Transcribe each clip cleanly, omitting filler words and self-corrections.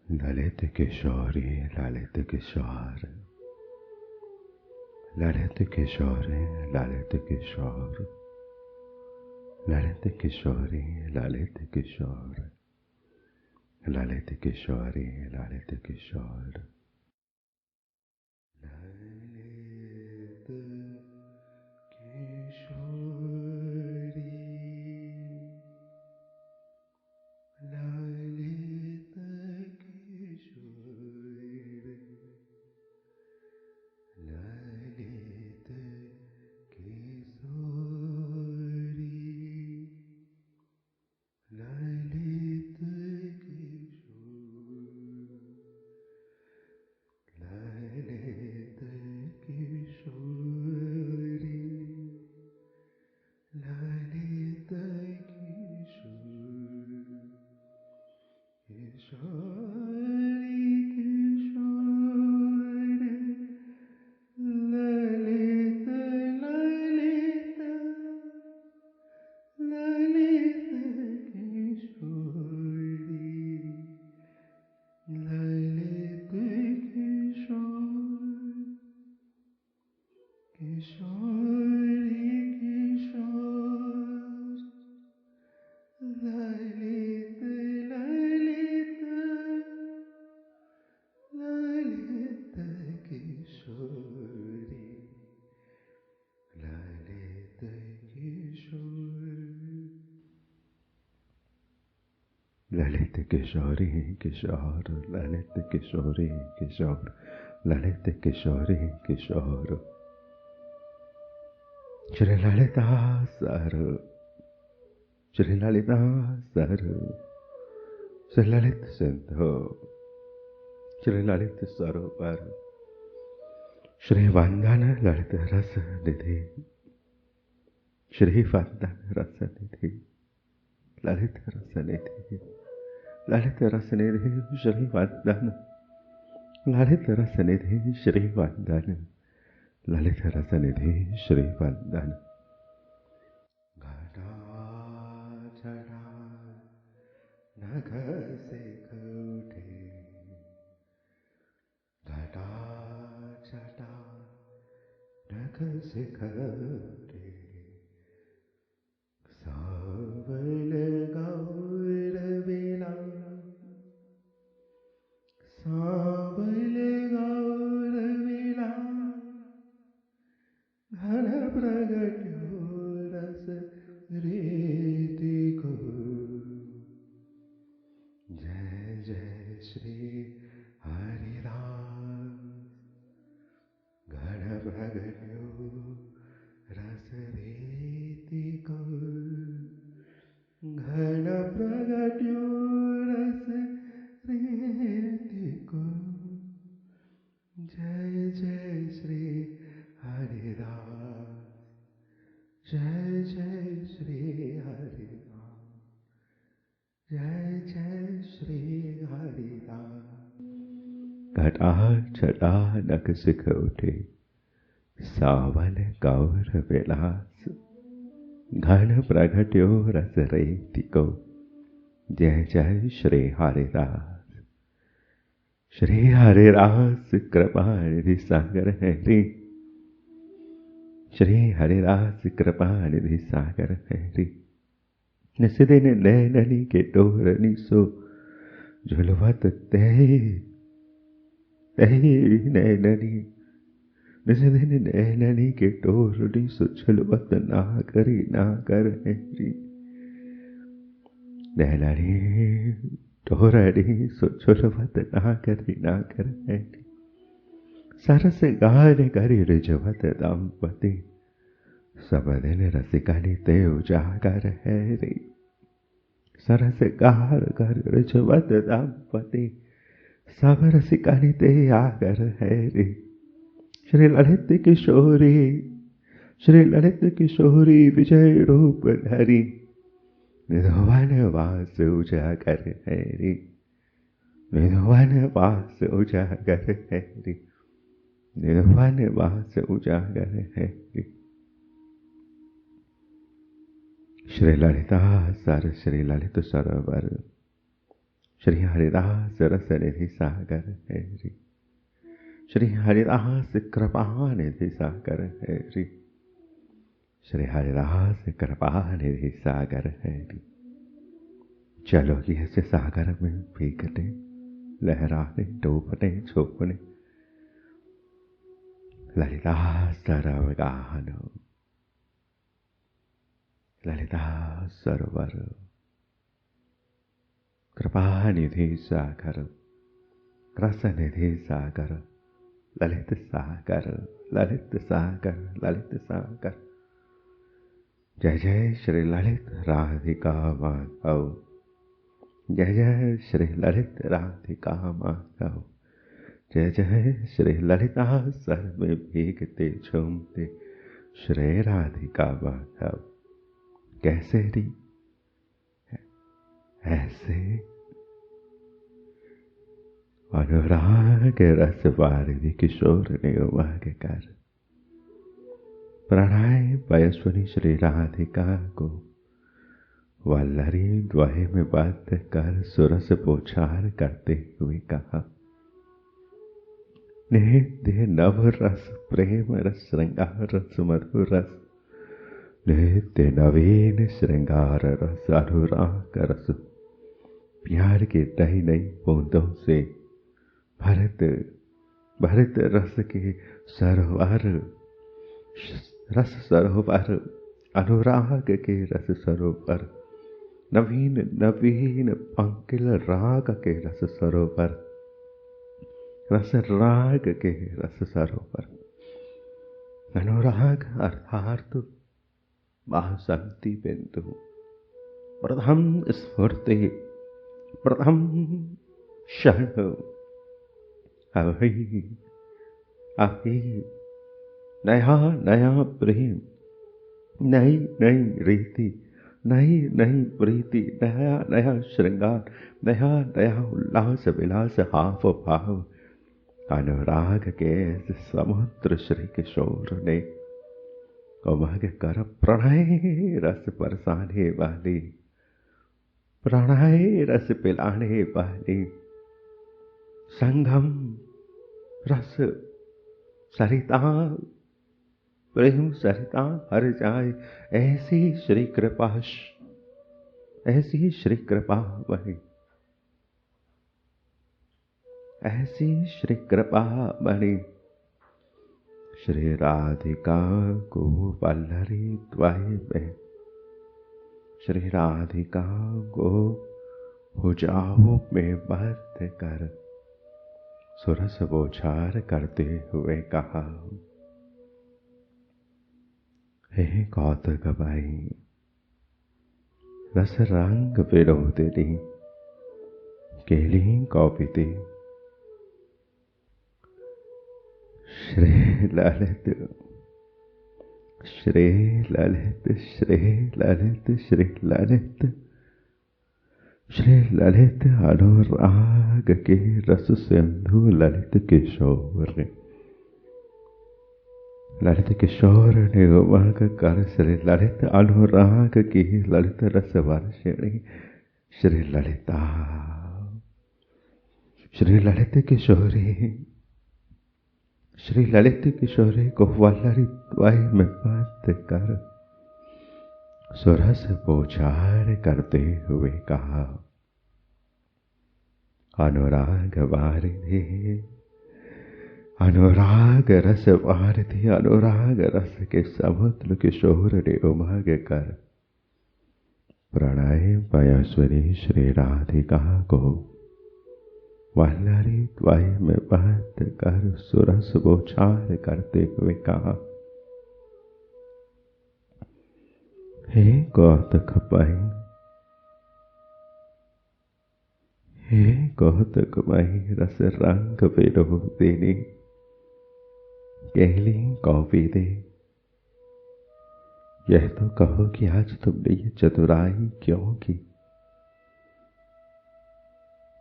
ललित किशोरी ललित किशोर, ललित किशोरी ललित किशोर, ललित किशोरी ललित किशोर, ललित किशोरी ललित किशोर। ललित किशोरी ललित किशोरी, ललित किशोरी, ललित किशोर, ललित किशोरी, ललित किशोर, किशोरी किशोर, ललित ललित, ललित किशोरी, ललित किशोर, किशोरी किशोर, ललित ललित, ललित किशोरी, ललित किशोर। ललित किशोरी किशोर, ललित किशोरी किशोर, ललित किशोरी किशोर। Shri Lalita sir, Shri Lalita sir, Shri Lalit Sindhu, Shri Lalit सरोवर, श्री वंदन ललित रस निधि, श्री वंदन रस निधि, ललित रस निधि, ललित रस निधि, श्री वंदन, ललित रस निधि, श्री वंदन, ललित रस निधि, श्री वंदन। घटा चढ़ा नख सिख उठे, घटा चढ़ा नख सिख उठे, सावल गौर विलास, सावल गौर विलास, घन प्रगट्यो रस रीति को। जय जय श्री हरिदास, घन प्रगट्यो रस रीति को, घन प्रगट्यो रस रीति को। जय जय श्री हरिदास, जय जय श्री हरिदास, जय जय श्री हरिदास। घटा चढ़ा नख सिख उठे, सावन गौर विलास, घन प्रगट्यो रस रीति को। जय जय श्री हरिदास, श्री हरिदास कृपानिधि सागर हरि, श्री हरिदास कृपानिधि सागर हरि। निस दिन नैननी के डोरनी सो, झुलवत तही तही नैननी, निस दिन नैननी के डोरनी सो, झुलवत ना करी ना कर हरि। नैननी डोरनी सो, झुलवत ना करी ना कर हरि। सरस गान करि रिझवत दंपति, सब दिन रसिकनि ते उजागर हरि। सरस गान करि रिझवत दंपति, सब रसिकनि ते आगर हरि। श्री ललित किशोरी, श्री ललित किशोरी विजय रूप धरि, निधवन वास उजागर हरि, निधवन वास उजागर हरि, निधवन वास उजागर हरि। श्री ललिता सर, श्री ललित सरोवर, श्री हरिदास रस निधि सागर है रे, श्री हरिदास कृपा निधि सागर है रे, श्री हरिदास कृपा निधि सागर है रे। चलोगी ऐसे सागर में भीगने, लहराने, डूबने, छूपने, ललिता सरवगाहन, ललिता सरोवर, कृपा निधि सागर, रस निधि सागर, ललित सागर, ललित सागर, ललित सागर। जय जय श्री ललित राधिका माधव, जय जय श्री ललित राधिका माधव, जय जय श्री ललिता सर में भीगते झूमते श्री राधिका माधव। कैसे री ऐसे अनुराग रस वारिधि किशोर ने उमंग कर प्रणय पयस्विनी श्री राधिका को वल्लरी द्वय में बंध कर सुरस पोछार करते हुए कहा, नित्य नव रस प्रेम रस श्रृंगार रस मधुर रस, नित्य नवीन श्रृंगार रस अनुराग रस, प्यार के नई नई बूंदों से भरत भरत रस के सरोवर, रस सरोवर, अनुराग के रस सरोवर, नवीन नवीन पंकिल राग के रस सरोवर, रस राग के रस सरोवर, अनुराग अर्थात वासंती बिंदु, प्रथम स्फूर्ति, प्रथम क्षण, अभी अभी नया नया प्रेम, नई नई रीति, नई नई प्रीति, नया नया श्रृंगार, नया नया उल्लास विलास हाव भाव, अनुराग के समुद्र श्री किशोर ने उमंग कर प्रणय रस बरसाने वाली, प्रणय रस पिलाने वाली, संगम रस सरिता, प्रेम सरिता हर जाए ऐसी श्री कृपा, ऐसी श्री कृपा बनी, ऐसी श्री कृपा बनी। श्री राधिका को वल्लरी द्वय में, श्री राधिका को भुजाओं में बंध कर सुरस बोछार करते हुए कहा, हे कौतुक बाई रस रंग विनोदिनी, केली कौपिती, श्री ललित, श्री ललित, श्री ललित, श्री ललित, श्री ललित अनुराग के रस सिंधु ललित किशोर, ललित किशोर ने उमंग कर श्री ललित अनुराग की ललित रस वर्षिणी श्री ललिता, श्री ललित किशोरी, श्री ललित किशोरी को वल्लरी द्वय में बंध कर सुरस पोछार करते हुए कहा, अनुराग वारिधि, अनुराग रस वारिधि, अनुराग रस के समुद्र किशोर ने उमंग कर प्रणय पयस्विनी श्री राधिका को वल्लरी द्वय में बंध कर सुरस बोछार करते हुए कहा, हे कौतुक बाई, हे कौतुक बाई रस रंग विनोदिनी, केली कौपिदी, यह तो कहो कि आज तुमने ये चतुराई क्यों की।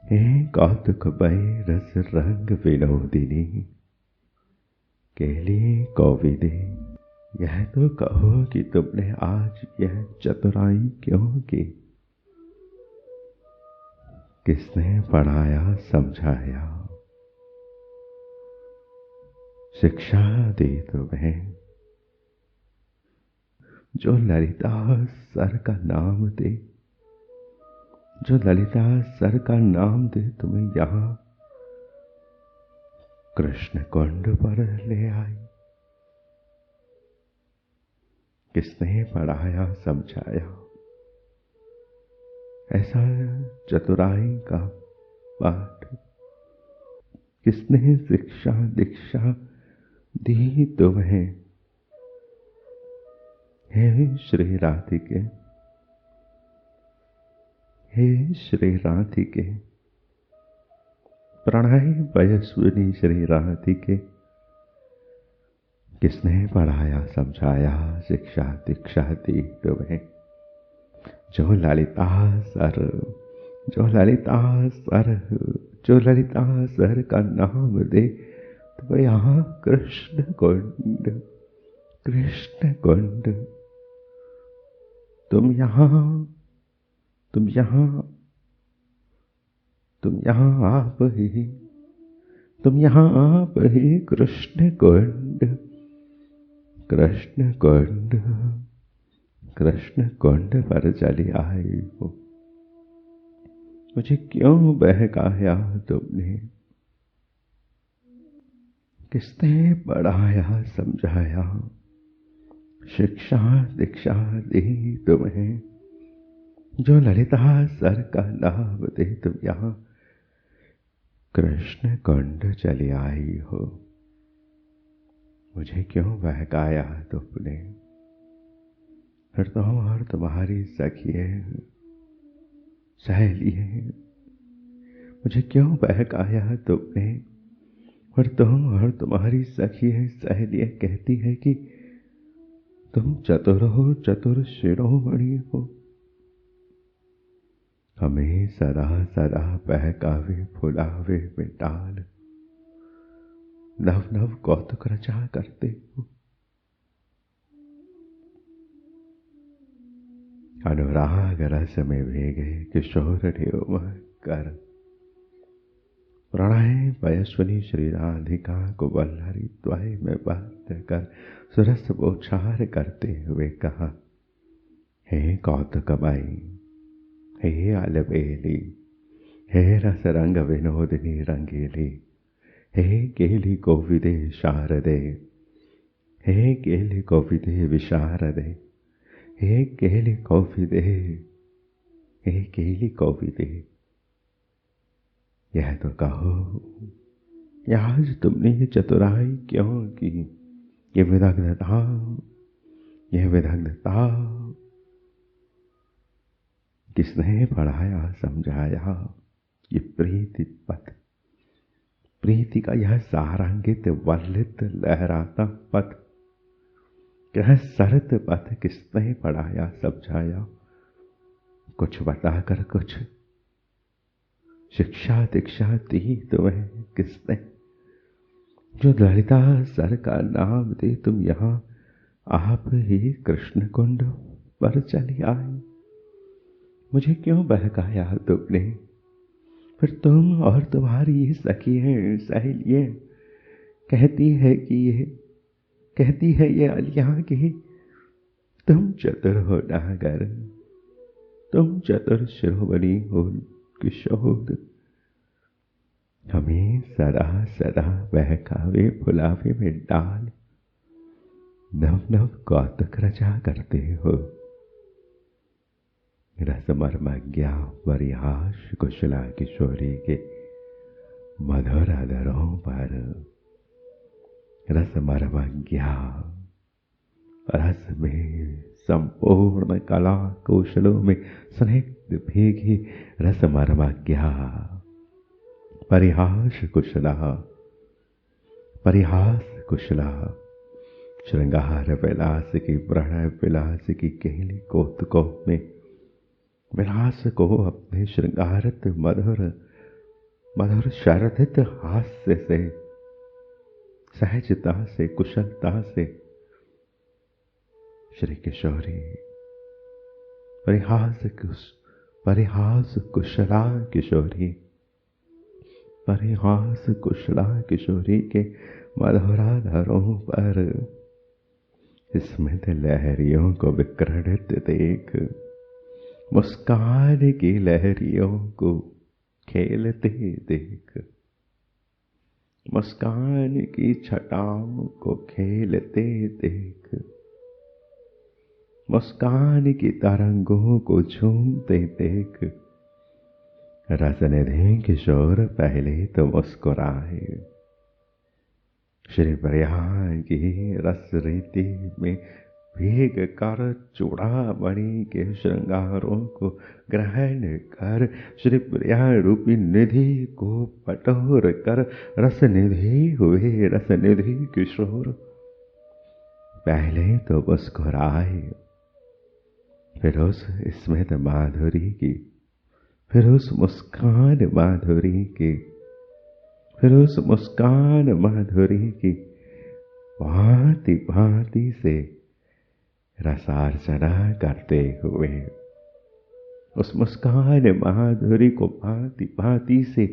हे कौतुक बाई रस रंग विनोदिनी, केली कौपिदी, यह तो कहो कि तुमने आज यह चतुराई क्यों की। किसने पढ़ाया समझाया, शिक्षा दी तुम्हें, जो ललिता सर का नाम दे, जो ललिता सर का नाम दे तुम्हें यहाँ कृष्ण कुंड पर ले आई। किसने पढ़ाया समझाया, ऐसा चतुराई का पाठ, किसने शिक्षा दीक्षा दी तुम्हें। हे श्री राधिके, हे श्री राधिके, प्रणय पयस्विनी श्री राधिके, किसने पढ़ाया समझाया शिक्षा दीक्षा दी तुम्हें। जो ललिता सर, जो ललिता सर, जो ललिता सर का नाम दे तो यहाँ कृष्ण कुंड, कृष्ण कुंड। तुम यहाँ, तुम यहाँ, तुम यहाँ आप ही, तुम यहाँ आप ही कृष्ण कुंड, कृष्ण कुंड, कृष्ण कुंड पर चली आई हो। मुझे क्यों बहकाया तुमने, किसने पढ़ाया समझाया, शिक्षा दीक्षा दी तुम्हें। जो ललिता सर का नाम दे तुम यहाँ कृष्ण कुंड चली आई हो। मुझे क्यों बहकाया तुमने, फिर तुम और तुम्हारी सखिए सहेलिए, मुझे क्यों बहकाया तुमने, और तुम और तुम्हारी सखिए सहेलिए कहती है कि तुम चतुर हो, चतुर शिरोमणि हो। हमें सदा सदा बहकावे फुलावे में डाल नव नव कौतुक रचा करते हो। अनुराग रस में भीगे किशोर ड्योम कर, प्रणय पयस्विनी श्री राधिका को वल्लरी द्वय में बात कर सुरस बोछार करते हुए कहा, हे कौतुकमयी, हे अलबेली, हे रस रंग विनोदिनी रंगीली, हे केली कोविदे शारदे, हे केली कोविदे विशारदे, हे केली कोविदे, हे केली कोविदे। यह तो कहो, यह आज तुमने ये चतुराई क्यों की, ये विदग्धता, यह विदग्धता किसने पढ़ाया समझाया। ये प्रीति पथ, प्रीति का यह सारंगित वल्लित लहराता पथ, यह सरत पथ किसने पढ़ाया समझाया। कुछ बताकर कुछ शिक्षा दीक्षा दी तुम्हें किसने। जो ललिता सर का नाम दे तुम यहाँ आप ही कृष्ण कुंड पर चली आई। मुझे क्यों बहकाया तुमने, फिर तुम और तुम्हारी सखियां सहेलियां कहती है कि ये, कहती है ये अलियां कि तुम चतुर हो नागर, तुम चतुर शिरोमणि हो किशोर। हमें सदा सदा बहकावे फुलावे में डाल नव नव कौतुक रचा करते हो। रसमर्मज्ञा परिहास कुशला किशोरी के मधुर अधरों पर, रसमर्मज्ञा रस में संपूर्ण कला कौशलों में स्निग्ध भीगी रसमर्मज्ञा परिहास कुशला, परिहास कुशला श्रृंगार विलास की प्रणय विलास की केली कौतुकों में विलास को अपने श्रृंगारित मधुर मधुर शरदित हास्य से, सहजता से, कुशलता से श्री किशोरी परिहास परिहास कुशला किशोरी, परिहास कुशला किशोरी के मधुराधरों पर स्मित लहरियों को विकरणित देख, मुस्कान की लहरियों को खेलते देख, मुस्कान की छटाओं को खेलते देख, मुस्कान की तरंगों को झूमते देख, रसनिधि किशोर पहले तो मुस्कुराए। श्री प्रयाग की रस रीति में भीग कर चूड़ामणि के श्रृंगारों को ग्रहण कर, श्री प्रिया रूपी निधि को बटोर कर रस निधि हुए रसनिधि किशोर पहले तो मुस्कुराए, फिर उस स्मित माधुरी की, फिर उस मुस्कान माधुरी की, फिर उस मुस्कान माधुरी की भांति भांति से रसार्चना करते हुए, उस मुस्कान माधुरी को भांति भांति से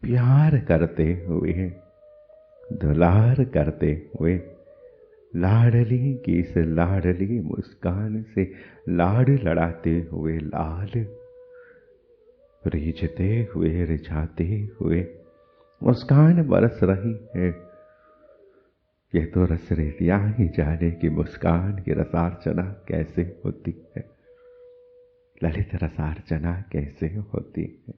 प्यार करते हुए, दुलार करते हुए, लाडली की इस लाडली मुस्कान से लाड लड़ाते हुए, लाल रिझते हुए, रिझाते हुए मुस्कान बरस रही है। ये तो रस रीतियां ही जाने की मुस्कान की रसार्चना कैसे होती है, ललित रसार्चना कैसे होती है।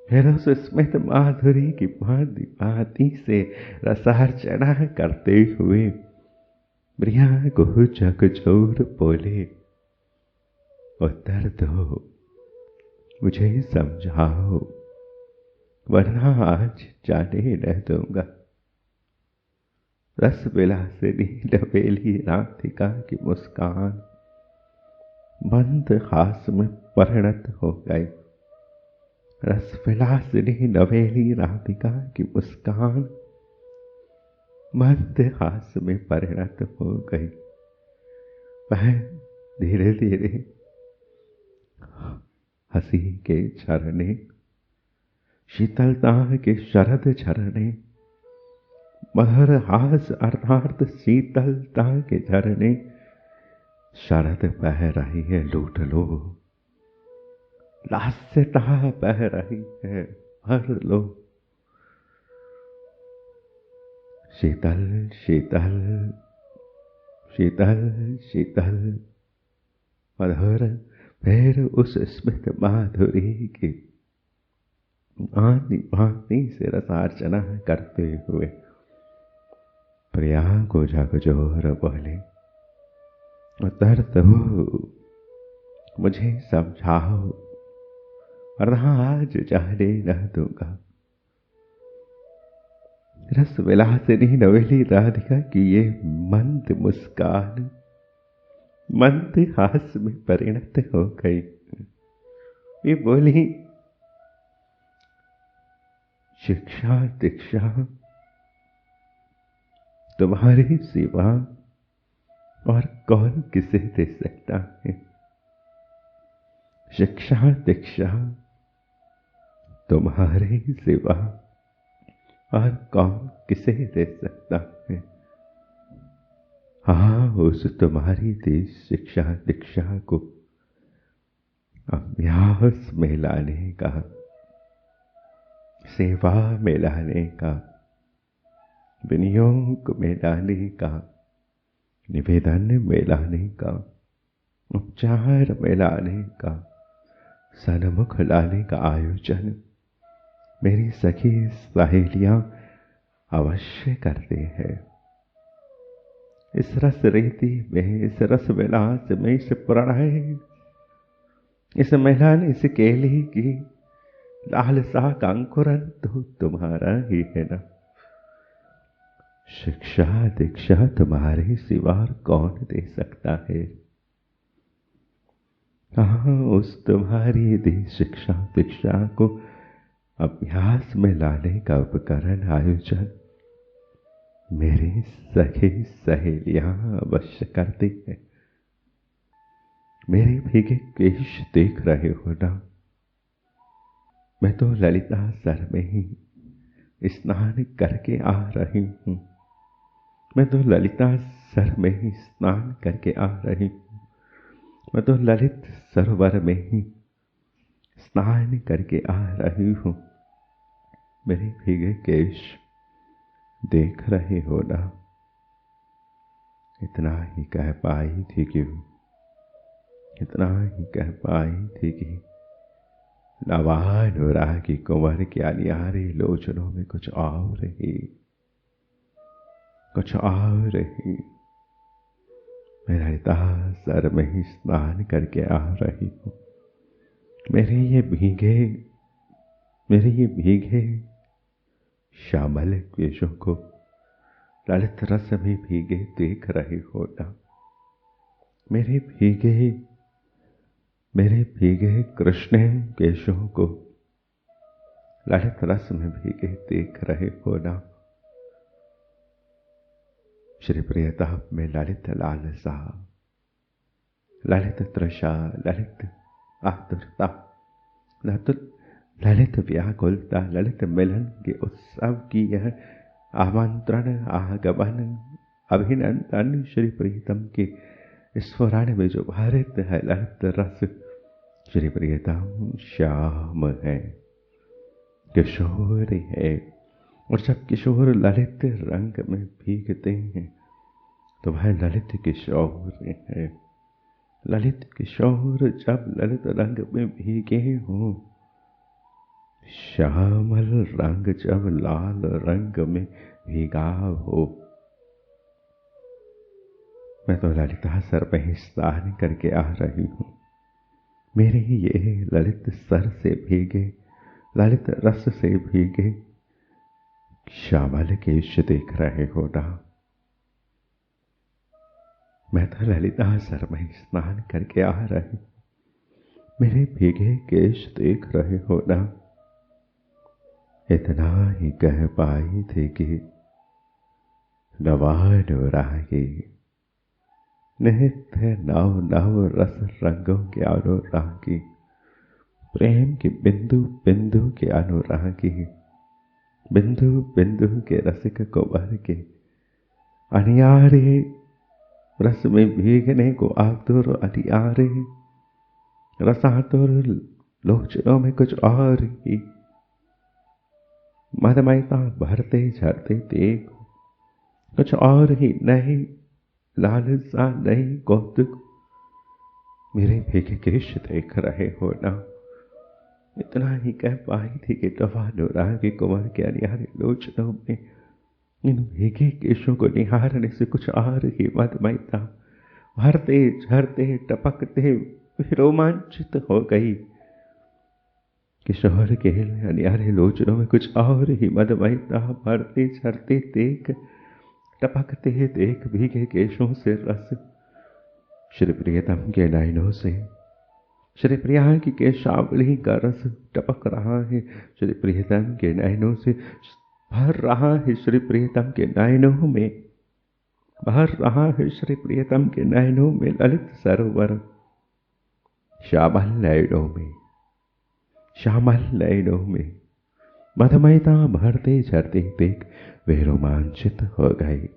फिर उस स्मित माधुरी की भांति भांति से रसार्चना करते हुए प्रिया को झकझोर बोले, उत्तर दो, मुझे समझाओ, वरना आज जाने न दूंगा। रस विलासिनी नवेली राधिका की मुस्कान मंद हास में परिणत हो गई। रस विलासिनी नवेली राधिका की मुस्कान मंद हास में परिणत हो गई। वह धीरे धीरे हंसी के झरने, शीतलता के शरद झरने, मधुर हास अर्थात शीतलता के झरने, शरद बह रही है, लूट लो, लास्यता बह रही है, भर लो। शीतल शीतल शीतल शीतल मधुर फिर उस स्मित माधुरी की भांति भांति से रसार्चना करते हुए प्रिया को झकझोर बोले, उत्तर दो, मुझे समझाओ, वरना आज जाने न दूंगा। रस विलासिनी नवेली राधिका की ये मंद मुस्कान मंद हास में परिणत हो गई। वे बोली, शिक्षा दीक्षा तुम्हारी सिवा और कौन किसे दे सकता है। शिक्षा दीक्षा तुम्हारे सिवा और कौन किसे दे सकता है। हाँ, उस तुम्हारी दी शिक्षा दीक्षा को अभ्यास में लाने का, सेवा में लाने का, विनियोग में लाने का, निवेदन में लाने का, उपचार में लाने का, सन्मुख लाने का आयोजन मेरी सखी सहेलियां अवश्य करते हैं। इस रस रीति में, इस रस विलास में, इस प्रणय, इस मिलन, इस केली की लालसा का अंकुरन तो तुम्हारा ही है ना। शिक्षा दीक्षा तुम्हारे सिवा कौन दे सकता है। कहाँ उस तुम्हारी दी शिक्षा दीक्षा को अभ्यास में लाने का उपकरण आयोजन मेरी सखी सहेलियां अवश्य करती है। मेरे भीगे केश देख रहे हो ना, मैं तो ललिता सर में ही स्नान करके आ रही हूँ। मैं तो ललिता सर में ही स्नान करके आ रही हूँ। मैं तो ललित सरोवर में ही स्नान करके आ रही हूँ। मेरे भीगे केश देख रहे हो ना। इतना ही कह पाई थी कि इतना ही कह पाई थी कि नवानुरागी कुंवर की अनियारी लोचनों में कुछ और ही, कुछ और ही। मैं ललिता सर में ही स्नान करके आ रही हूँ। मेरे ये भीगे श्यामल केशों को ललित रस में भीगे देख रहे हो ना। मेरे भीगे कृष्ण केशों को ललित रस में भीगे देख रहे हो ना। श्री प्रियताप में ललित लालसा, ललित तृषा, ललित आतुरता, ललित व्याकुलता, ललित मिलन के उत्सव की यह आमंत्रण, आगमन, अभिनंदन श्री प्रीतम के स्फुरण में जो भारित है ललित रस। श्री प्रियतम श्याम है, किशोर है, और जब किशोर ललित रंग में भीगते हैं तो वह ललित किशोर है। ललित किशोर जब ललित रंग में भीगे हों, श्यामल रंग जब लाल रंग में भीगा हो। मैं तो ललिता सर में स्नान करके आ रही हूँ। मेरे ये ललित सर से भीगे, ललित रस से भीगे श्यामल केश देख रहे हो ना। मैं तो ललिता सर में स्नान करके आ रही, मेरे भीगे केश देख रहे हो ना। इतना ही कह पाई थी कि नवानुरागी नित्य नव नव रस रंगों के अनुरागी, प्रेम की बिंदु बिंदु के अनुरागी, बिंदु बिंदु के रसिक कुंवर के अनियारे रस में भीगने को आतुर अनियारे रसातुर लोचनों में कुछ और ही मदमयता भरते झरते देख, कुछ और ही नहीं लालसा नहीं कौतुक मेरे भीगे केश देख रहे हो ना। इतना ही कह पाई थी कि नवानुरागी कुंवर के अनियारे लोचनों में इन भीगे केशों को निहारने से कुछ और ही मदमयता भरते झरते टपकते रोमांचित हो गई। किशोर के अनियारे लोचनों में कुछ और ही मदमयता भरते झरते देख, टपकते देख भीगे केशों से रस। श्री प्रियतम के नयनों से श्री प्रिया की केशावली का रस टपक रहा है। श्री प्रियतम के नयनों से भर रहा है, श्री प्रियतम के नयनों में भर रहा है, श्री प्रियतम के नयनों में ललित सरोवर। श्यामल नयनों में, श्यामल नयनों में मधमयता भरते झरते देख वे रोमांचित हो गए।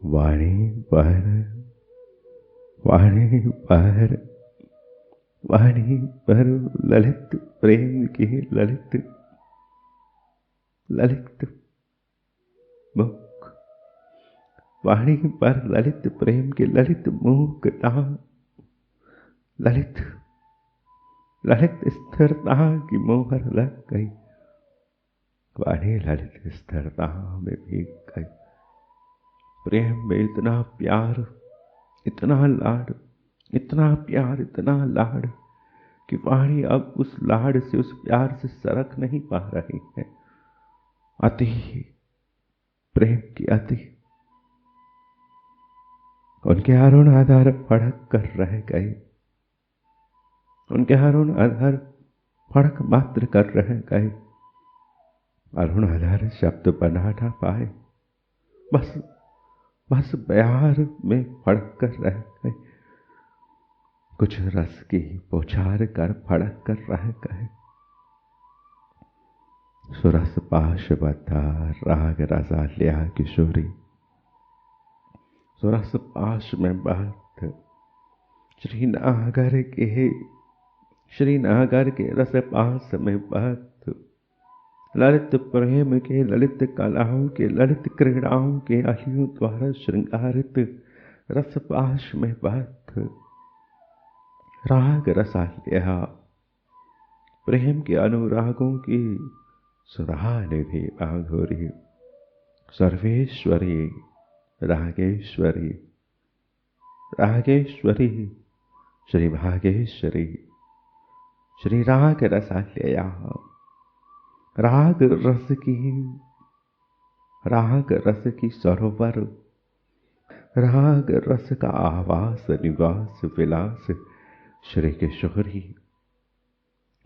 वाणी पर वाणी पर वाणी पर ललित प्रेम की ललित ललित मुख, वाणी पर ललित प्रेम की ललित मुखता, ललित ललित स्थिरता की मोहर लग गई। वाणी ललित स्थिरता में भीग गई। प्रेम में इतना प्यार, इतना लाड, इतना प्यार, इतना लाड कि वाणी अब उस लाड से, उस प्यार से सरक नहीं पा रही है। अति प्रेम की अति उनके अरुण आधार फड़क कर रह गए। उनके अरुण आधार फड़क मात्र कर रह गए। अरुण आधार शब्द बना ना पाए, बस बस प्यार में फड़क कर रह गए। कुछ रस की बौछार कर फड़क कर रह कहे। सुरस पाश बद्धा राग रसाल्या किशोरी। सुरस पाश में बद्ध श्रीनागर के रस पास में बद्ध ललित प्रेम के ललित कलाओं के ललित क्रीड़ाओं के अलियों द्वारा श्रृंगारित रस पाश में बद्ध राग रसाल्या प्रेम के अनुरागों की सुधा निधि माधुरी सर्वेश्वरी रागेश्वरी रागेश्वरी श्री भागेश्वरी श्री राग रसाल्या राग रस की सरोवर राग रस का आवास निवास विलास श्री किशोरी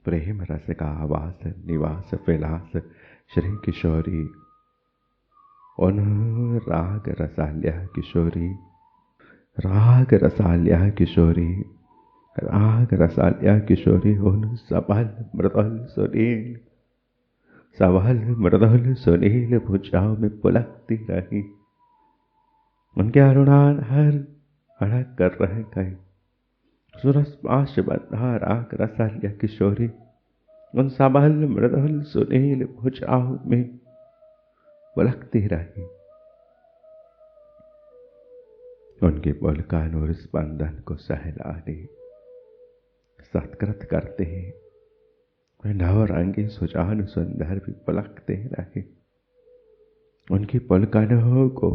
प्रेम रस का आवास निवास विलास श्री किशोरी उन राग रसाल्या किशोरी राग रसाल्या किशोरी राग रसाल्या किशोरी उन सबल मृदुल सुनील भुजाओं में पुलकती रही। उनके अरुणान हर अड़क कर रह गए। सुरस पाश बद्धा राग रसाल्या किशोरी उन सबल मृदुल सुनील भुजाओं में पुलकती रही। उनके पुलकान स्पंदन को सहलाने सत्कृत करते हैं। वे नवरंगी सुजान सुंदर भी पलकते रहे। उनकी पुलकानों को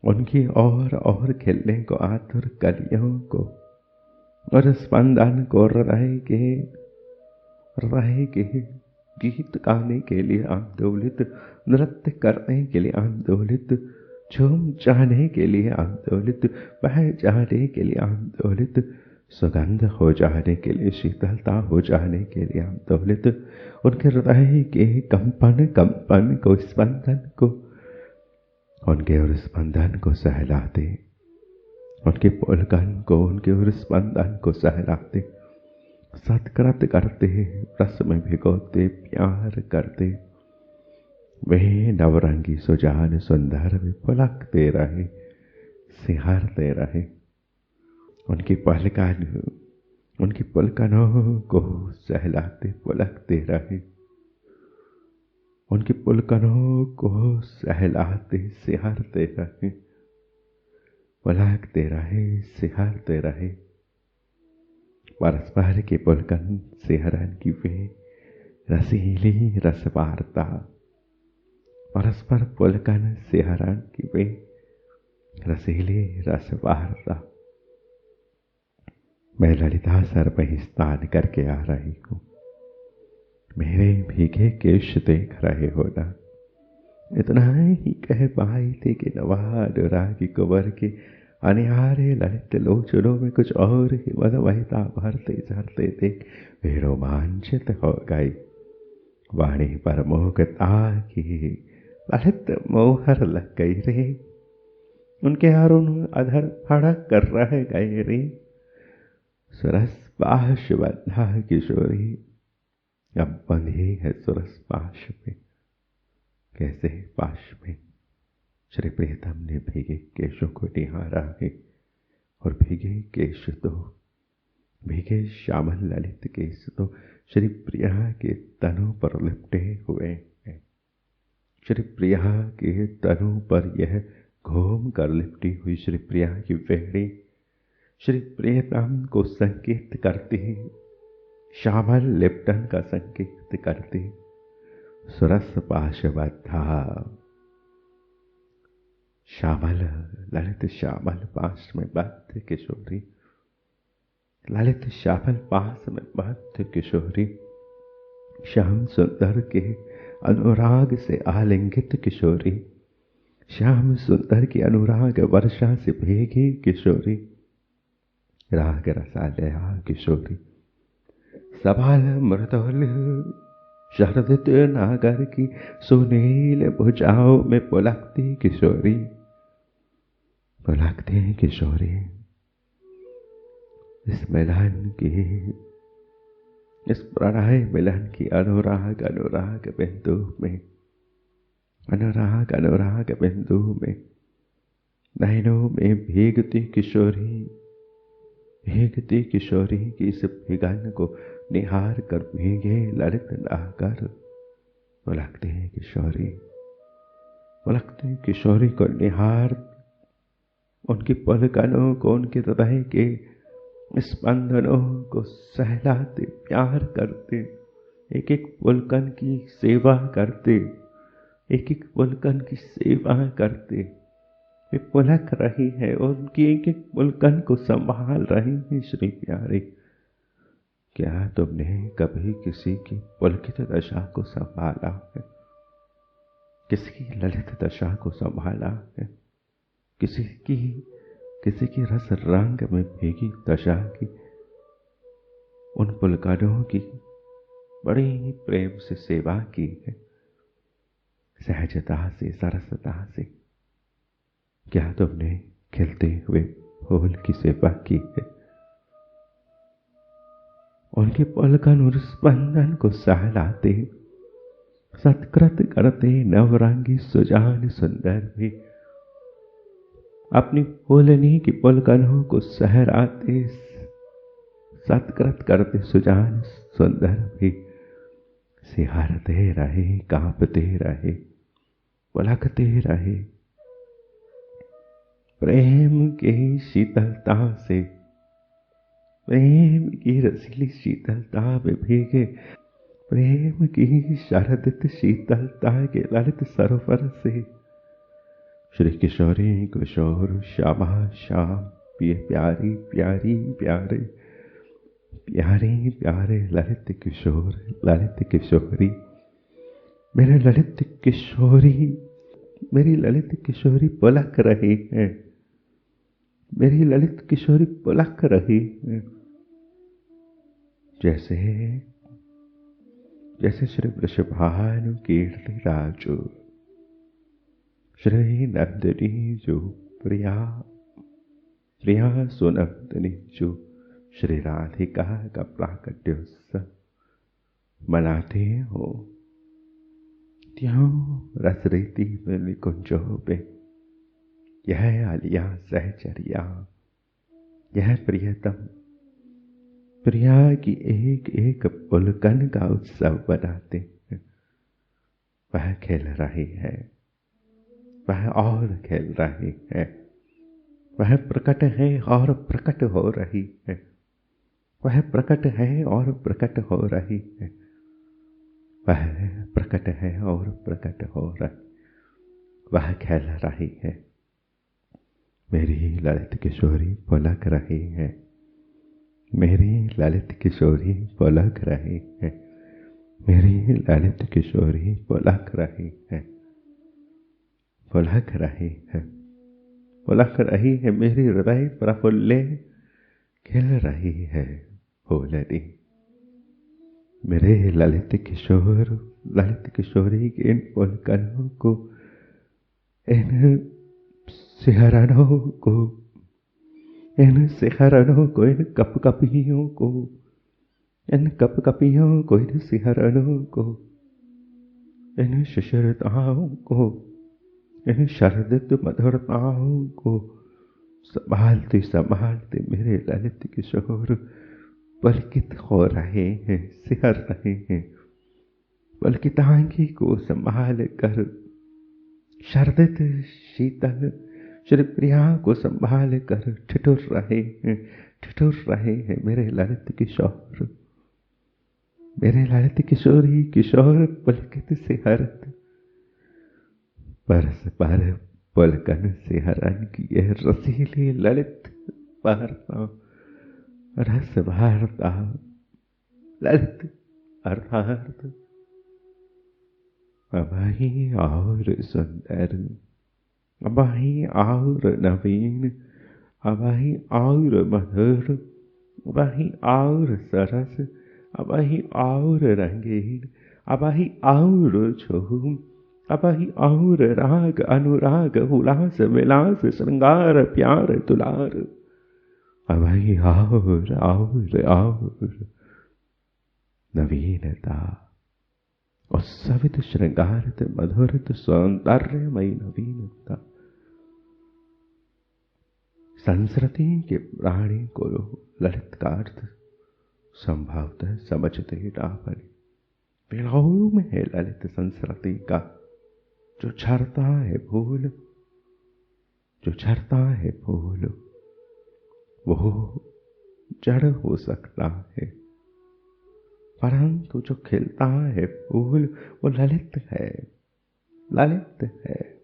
उनकी और खिलने को आतुर कलियों को और स्पंदन को हृदय के गीत गाने के लिए आंदोलित नृत्य करने के लिए आंदोलित झूम जाने के लिए आंदोलित बह जाने के लिए आंदोलित सुगंध हो जाने के लिए शीतलता हो जाने के लिए आंदोलित उनके हृदय के कंपन को स्पंदन को उनके और स्पंदन को सहलाते उनके पुलकन को उनके और स्पंदन को सहलाते सत्कृत करते रस में भिगोते प्यार करते वे नवरंगी सुजान सुंदर भी पुलकते रहे सिहारते रहे। उनकी पुलकनों को सहलाते पुलकते रहे। उनकी पुलकनों को सहलाते सिहारते रहे पुलकते रहे सिहारते रहे। परस्पर के पुलकन सिहरन की वे रसीली रसवार्ता परस्पर पुलकन सिहरन की वे रसीली रसवार्ता। मैं ललिता सर में स्नान करके आ रही हूँ। मेरे भीगे केश देख रहे हो ना। इतना ही कह पाई थी कि नवानुरागी कुंवर के अनिहारे ललित लोचनों में कुछ और ही मदमयता भरते झरते देख वे रोमांचित हो गई। वाणी पर मोहकता की ललित मोहर लग गई रे। उनके अरुण अधर फड़क कर रह गए रे। सुरस पाश बद्धा किशोरी अब बंधी है सुरस पाश में। कैसे पाश में श्री प्रियतम ने भीगे केशों को निहारा है और भीगे श्यामल ललित केश तो श्री प्रिया के तनु पर लिपटे हुए हैं। श्री प्रिया के तनु पर यह घूम कर लिपटी हुई श्री प्रिया की वेणी श्री प्रियतम को संकेत करती श्यामल लिप्टन का संकेत करती। सुरस पाश बद्धा श्यामल ललित श्यामल पाश में बद्ध किशोरी ललित श्यामल पास में बद्ध किशोरी श्याम सुंदर के अनुराग से आलिंगित किशोरी श्याम सुंदर की अनुराग वर्षा से भीगी किशोरी राग रसाल्या किशोरी सबाल मृदुल शरदित नागर की सुनील भुजाओं में पुलकती किशोरी इस मिलन की, इस प्रणय मिलन की अनुराग अनुराग बिंदु में, अनुराग अनुराग बिंदु में नैनों में भीगती किशोरी, भीगती किशोरी की इस भिगन को निहार कर भीगे ललित नागर पलकते किशोरी, पलकते किशोरी को निहार, उनकी पलकनों को, उनके हृदय के स्पंदनों को सहलाते, प्यार करते, एक एक पुलकन की सेवा करते, एक एक पुलकन की सेवा करते। वे पुलक रही है, उनकी एक एक पुलकन को संभाल रही है। श्री प्यारे, क्या तुमने कभी किसी की पुलकित दशा को संभाला है? किसी की ललित दशा को संभाला है? किसी की रस रंग में भीगी दशा की, उन पुलकनों की बड़ी प्रेम से सेवा की है, सहजता से, सरसता से। क्या तुमने खिलते हुए फूल की सेवा की है? उनके पुलकन और स्पंदन को सहलाते, सत्कृत करते नवरंगी सुजान सुंदर भी अपनी फूलनी की पुलकनों को सहराते, सत्कृत करते सुजान सुंदर भी सिहारते रहे, कांपते रहे, पुलकते रहे। प्रेम की शीतलता से, प्रेम की रसीली शीतलता में भीगे, प्रेम की शरदित शीतलता के ललित सरोवर से श्री किशोरी किशोर श्यामा श्याम, प्यारी प्यारी प्यारे, प्यारे प्यारे ललित किशोर, ललित किशोरी, मेरे ललित किशोरी, मेरी ललित किशोरी पलक रही है, मेरी ललित किशोरी पलक रही है। जैसे जैसे श्री वृषभानु कीर्ति राजू, श्री नंदिनी जो प्रिया, प्रिया सुनंदिनी जो श्री राधिका का प्राकट्योत्सव मनाते हो, त्यों रस रीति में निकुंजों पे यह आलिया सहचरिया, यह प्रियतम प्रिया की एक एक पुलकन का उत्सव बनाते हैं। वह खेल रही है, वह और खेल रही है, वह प्रकट है और प्रकट हो रही है, वह प्रकट है और प्रकट हो रही है, वह प्रकट है और प्रकट हो रही, वह खेल रही है। मेरी ललित किशोरी पलक रही है, मेरी ललित किशोरी पलक रही है, मेरी ललित किशोरी पलक रही है, पलक रही है, पलक रही है। मेरी हृदय प्रफुल्ले खिल रही है फूलनी। मेरे ललित किशोर, ललित किशोरी के इन पुलकनों को, इन सिहरणों को, इन सिहरणों को, इन कपकपियों को, इन कपकपियों को, इन सिहरणों को, इन शिशिरताओं को, इन शरदित मधुरताओं को संभालते संभालते मेरे ललित किशोर पुलकित हो रहे हैं, सिहर रहे हैं। पुलकितांगी को संभाल कर, शरदित शीतल श्री प्रिया को संभाल कर ठिठुर रहे हैं, ठिठुर रहे हैं मेरे ललित किशोर, मेरे ललित किशोरी किशोर पुलकित सिहरत, परस पर पुलकन सिहरन की यह रसीली ललित वार्ता, रस वार्ता, ललित अर्थार्थ अभी और सुंदर, अभी और नवीन, अभी और मधुर, अभी और सरस, अभी और रंगीन, अभी और झूम, अभी और राग अनुराग उल्लास विलास श्रृंगार प्यार दुलार, अभय और नवीनता, उत्सवित श्रृंगारित मधुरित सौंदर्यमयी नवीनता, संस्कृति के प्राणी को ललित का अर्थ संभवतः समझते ना बने। विलोम है ललित संस्कृति का, जो झरता है फूल, जो झरता है फूल वो जड़ हो सकता है, परंतु जो खिलता है फूल वो ललित है, ललित है,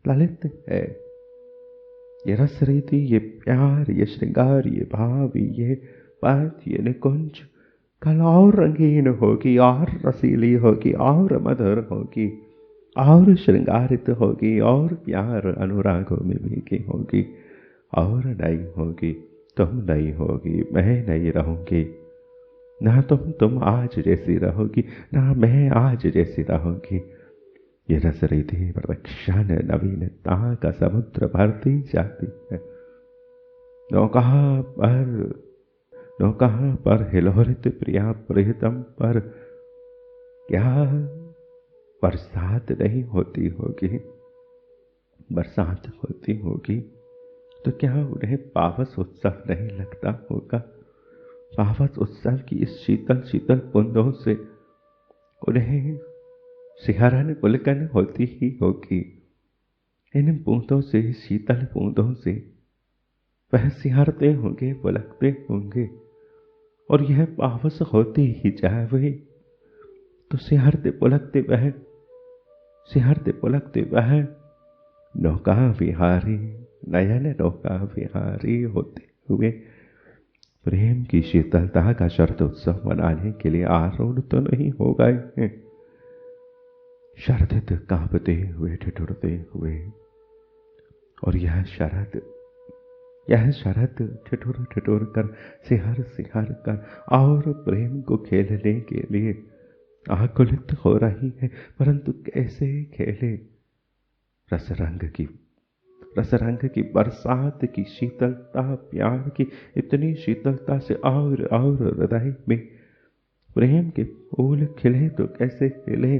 ललित है। ये रस रीति, ये प्यार, ये श्रृंगार, ये भाव, ये बात, ये निकुंज कल और रंगीन होगी, और रसीली होगी, और मधुर होगी, और श्रृंगारित होगी, और प्यार अनुरागों में भीगी होगी, और नई होगी। तुम नई होगी, मैं नई रहूंगी, ना तुम आज जैसी रहोगी, ना मैं आज जैसी रहूंगी। ये रस रीति प्रतिक्षण नवीनता का समुद्र भरती जाती है। नौका पर हिलोरित प्रिया प्रियतम पर क्या बरसात नहीं होती होगी? बरसात होती होगी तो क्या उन्हें पावस उत्सव नहीं लगता होगा? पावस उत्सव की इस शीतल शीतल बूंदों से उन्हें सिहरन पुलकन होती ही होगी। इन बूंदों से, शीतल बूंदों से वह सिहरते होंगे, पुलकते होंगे, और यह पावस होती ही जावे तो सिहरते पुलकते वह नौका विहारी, नयन नौका विहारी होते हुए प्रेम की शीतलता का शरद उत्सव मनाने के लिए आरूढ़ तो नहीं हो गए हैं। शरदित कांपते हुए, ठिठुरते हुए, और यह शरद ठिठुर ठिठुर कर, सिहर कर और प्रेम को खेलने के लिए आकुलित हो रही है। परंतु कैसे खेले? रस रंग की बरसात की शीतलता, प्यार की इतनी शीतलता से और हृदय में प्रेम के फूल खिले तो कैसे खिले?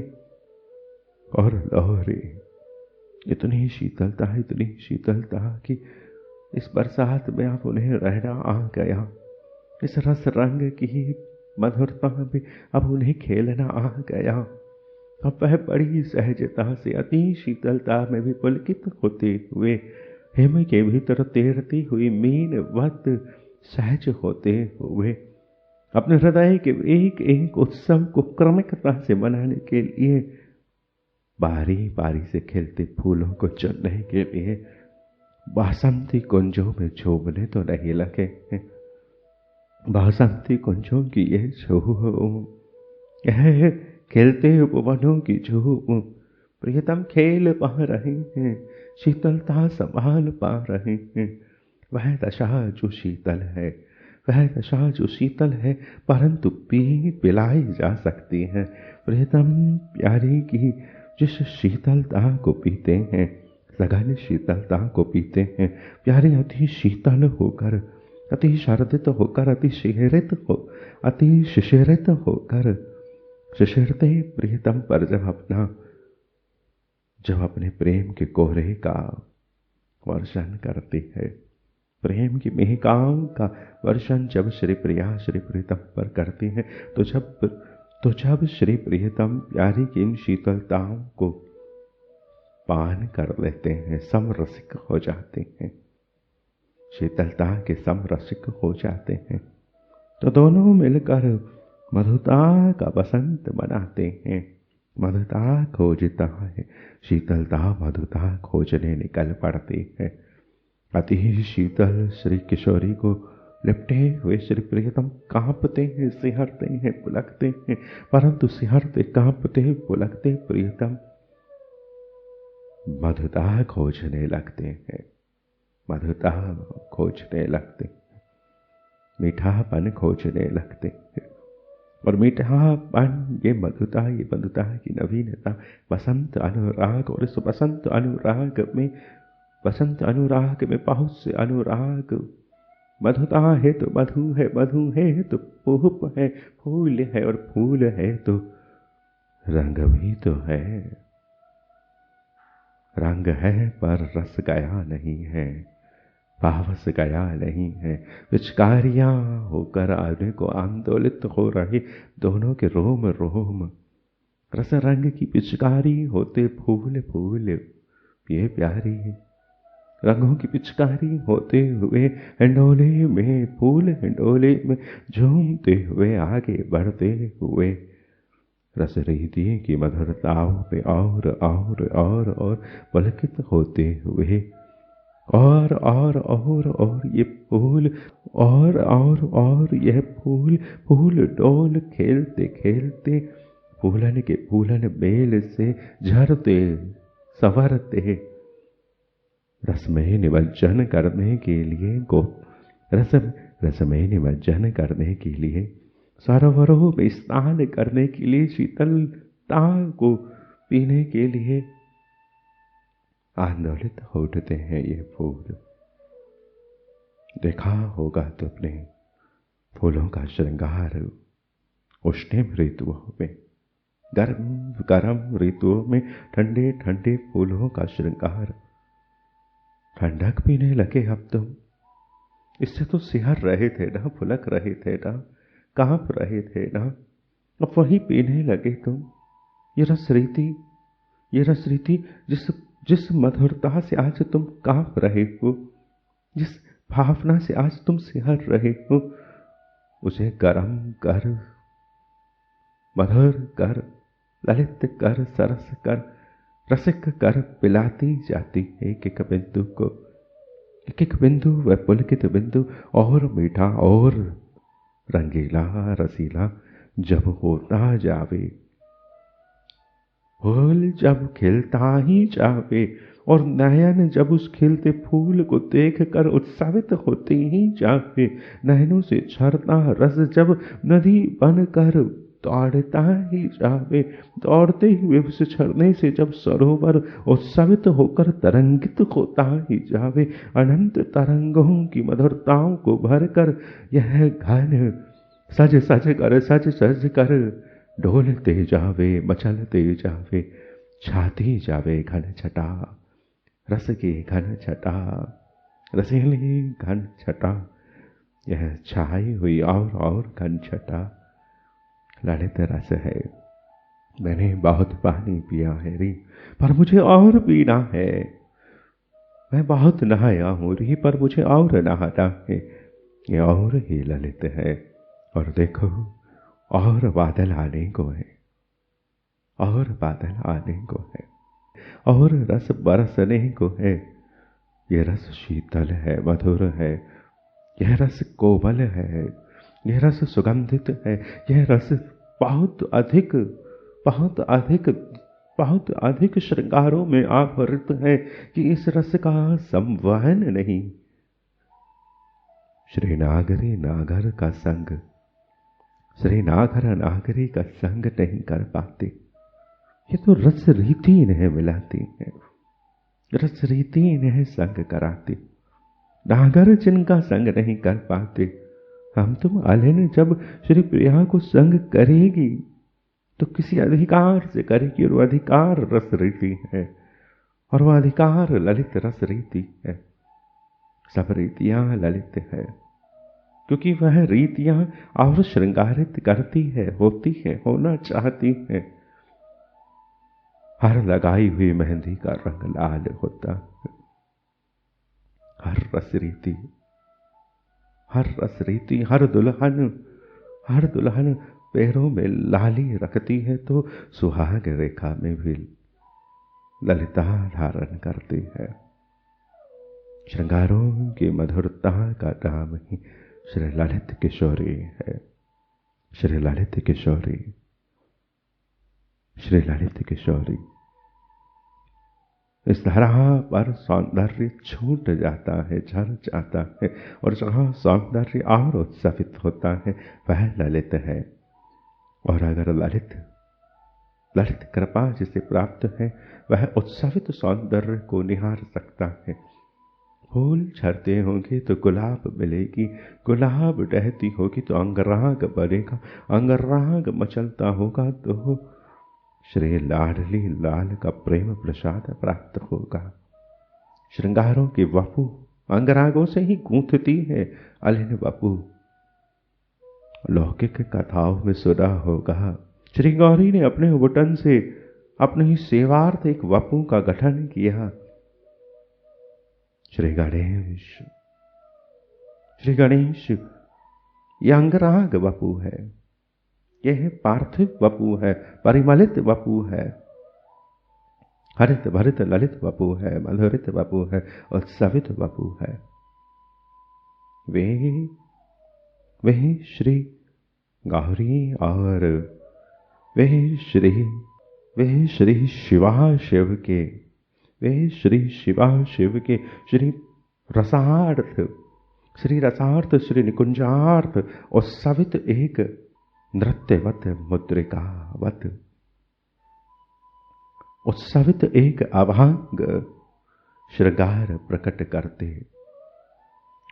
और लहरे इतनी शीतलता कि इस बरसात में अब उन्हें रहना आ गया। इस रस रंग की मधुरता में अब उन्हें खेलना आ गया। अब वह बड़ी सहजता से अति शीतलता में भी पुलकित होते हुए हिम के भीतर तैरती हुई मीन वत सहज होते हुए अपने हृदय के एक एक उत्सव को क्रमिकता से मनाने के लिए, बारी बारी से खिलते फूलों को चुनने के लिए बसंती कुंजों में झूमने तो नहीं लगे। बसंती कुंजों की ये झूम, यह खेलते उपवनों की झूम, प्रियतम खेल पा रहे हैं, शीतलता संभाल पा रहे हैं। वह दशा जो शीतल है, परंतु पिलाई जा सकती है। प्रियतम प्यारी की जिस शीतलता को पीते हैं, सघन शीतलता को पीते हैं, प्यारे अति शीतल होकर, अति शरदित होकर, अति शिशिरित होकर, शिशिरते प्रियतम पर जब अपने प्रेम के कोहरे का वर्षण करती है, प्रेम की मेहकाओं का वर्षण जब श्री प्रिया श्री प्रियतम पर करती है, तो जब श्री प्रियतम प्यारी की इन शीतलताओं को पान कर लेते हैं, समरसिक हो जाते हैं, शीतलता के समरसिक हो जाते हैं, तो दोनों मिलकर मधुता का बसंत मनाते हैं। मधुता खोजता है, शीतलता मधुता खोजने निकल पड़ती है। अति शीतल श्री किशोरी को लिपटे हुए श्री प्रियतम कांपते हैं, सिहरते हैं, पुलकते हैं, परंतु सिहरते, कांपते, पुलकते प्रियतम मधुता खोजने लगते हैं, मधुता खोजने लगते हैं, मीठापन खोजने लगते हैं। और मीठापन, ये मधुता की नवीनता, बसंत अनुराग, और इस बसंत अनुराग में बहुत से अनुराग मधुता है तो मधु है तो पुष्प है, फूल है और फूल है तो रंग भी तो है। रंग है पर रस गया नहीं है, पावस गया नहीं है। पिचकारियां होकर आने को आंदोलित हो रहे दोनों के रोम रोम। रस रंग की पिचकारी होते फूल फूल ये प्यारी। रंगों की पिचकारी होते हुए हिंडोले में, फूल हिंडोले में झूमते हुए आगे बढ़ते हुए। रस रीति की मधुरताओं पे और पुलकित होते हुए। और ये फूल और यह फूल फूल डोल खेलते खेलते फूलन के फूलन बेल से झरते संवरते। रस में निमज्जन करने के लिए रस में निमज्जन करने के लिए, सरोवरों में स्नान करने के लिए, शीतलता को पीने के लिए आंदोलित हो उठते हैं ये फूल। देखा होगा तुमने फूलों का श्रृंगार उष्ण ऋतुओं में, गर्म ऋतुओं में ठंडे ठंडे फूलों का श्रृंगार। ठंडक पीने लगे अब तुम। इससे तो सिहर रहे थे ना, फुलक रहे थे ना, कांप रहे थे ना, अब वही पीने लगे तुम। ये रस रीति जिस मधुरता से आज तुम कांप रहे हो, जिस भावना से आज तुम सिहर रहे हो, उसे गर्म कर, मधुर कर, ललित कर, सरस कर, रसिक कर पिलाती जाती है एक एक बिंदु को। एक एक बिंदु वह पुलकित बिंदु और मीठा और रंगीला रसीला जब होता जावे। फूल जब खिलता ही जावे और नयन जब उस खिलते फूल को देखकर उत्साहित होते ही जावे। नयनों से झरता रस जब नदी बनकर दौड़ता ही जावे। दौड़ते हुए उस झरने से जब सरोवर उत्साहित होकर तरंगित होता ही जावे। अनंत तरंगों की मधुरताओं को भरकर यह घन सज सज कर डोलते जावे, मचलते जावे, छाती जावे घन छटा, रस की घन छटा, रसीली घन छटा। यह छाई हुई और घन छटा ललित रस है। मैंने बहुत पानी पिया है री, पर मुझे और पीना है। मैं बहुत नहाया हूँ री, पर मुझे और नहाना है। ये और ही ललित है। और देखो और बादल आने को है, और बादल आने को है, और रस बरसने को है। यह रस शीतल है, मधुर है, यह रस कोमल है, यह रस सुगंधित है, यह रस बहुत अधिक श्रृंगारों में आवृत है कि इस रस का संवहन नहीं श्री नागर का संग, श्री नागरी का संग नहीं कर पाते। ये तो रस रीति इन्हें मिलाती है, रस रीति इन्हें संग कराती। नागर जिनका संग नहीं कर पाते, हम तुम अलिन जब श्री प्रिया को संग करेगी तो किसी अधिकार से करेगी, और वो अधिकार रस रीति है, और वह अधिकार ललित रस रीति है। सब रीतियां ललित है क्योंकि वह रीतियां और श्रृंगारित करती है, होती है, होना चाहती है। हर लगाई हुई मेहंदी का रंग लाल होता है। हर रस रीति, हर दुल्हन पैरों में लाली रखती है तो सुहाग रेखा में भी ललिता धारण करती है। श्रृंगारों की मधुरता का नाम ही श्री ललित किशोरी है। श्री ललित किशोरी, श्री ललित किशोरी। इस धरा पर सौंदर्य छूट जाता है, झर जाता है, और जहाँ सौंदर्य और उत्सवित होता है वह ललित है। और अगर ललित कृपा जिसे प्राप्त है वह उत्सवित सौंदर्य को निहार सकता है। फूल झरते होंगे तो गुलाब मिलेगी, गुलाब डहती होगी तो अंगराग बनेगा, अंगराग मचलता होगा तो श्री लाडली लाल का प्रेम प्रसाद प्राप्त होगा। श्रृंगारों की वपु अंगरागों से ही गूंथती है अलिन वपु। लौकिक कथाओं में सुना होगा श्री गौरी ने अपने उबटन से अपने ही सेवार्थ एक वपु का गठन किया। श्री गणेश यह अंगराग वपु है, यह पार्थिव वपु है, परिमलित वपु है, हरित भरित ललित वपु है, मधुरित वपु है और सवित वपु है। वे श्री गौरी और वे श्री शिवा शिव के, वे श्री शिवा शिव के श्री रसार्थ श्री निकुंजार्थ और सवित एक नृत्यवत मुद्रिकावत उत्सवित एक अभांग श्रृंगार प्रकट करते,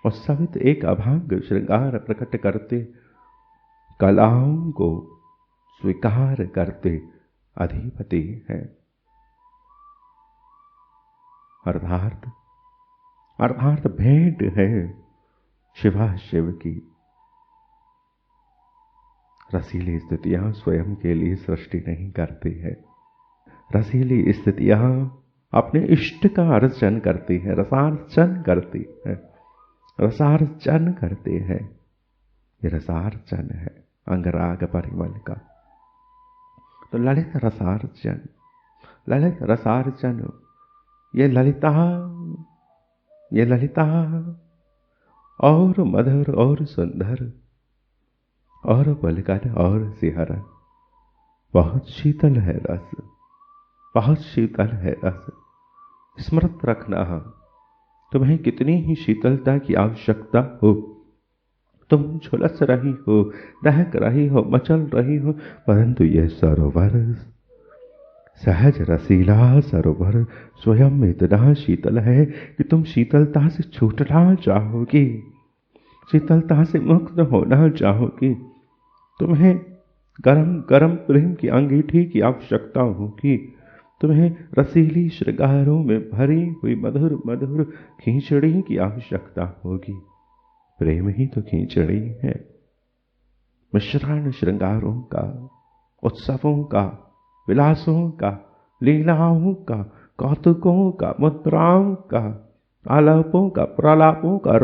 उत्सवित एक अभांग श्रृंगार प्रकट करते, कलाओं को स्वीकार करते अधिपति हैं। अर्थात भेंट है शिवा शिव की। रसीली स्थितियां स्वयं के लिए सृष्टि नहीं करती है, रसीली स्थितियां अपने इष्ट का अर्चन करती है, रसार्चन करती है, रसार्चन करते हैं। ये रसार्चन है अंगराग परिमल का। तो ललित रसार्चन ये ललिता और मधुर और सुंदर और पलकन और सिहरन, बहुत शीतल है रस, बहुत शीतल है रस। स्मृत रखना, तुम्हें कितनी ही शीतलता की आवश्यकता हो, तुम झुलस रही हो, दहक रही हो, मचल रही हो, परंतु यह सरोवर सहज रसीला सरोवर स्वयं में इतना शीतल है कि तुम शीतलता से छूटना चाहोगी, शीतलता से मुक्त होना चाहोगी। तुम्हें गरम गरम प्रेम की अंगीठी की आवश्यकता होगी, तुम्हें रसीली श्रृंगारों में भरी हुई मधुर मधुर खींचड़ी की आवश्यकता होगी। प्रेम ही तो खींचड़ी है, मिश्रण श्रृंगारों का, उत्सवों का, विलासों का, लीलाओं का, कौतुकों का, मुद्राओं का, आलापों का, प्रलापों का,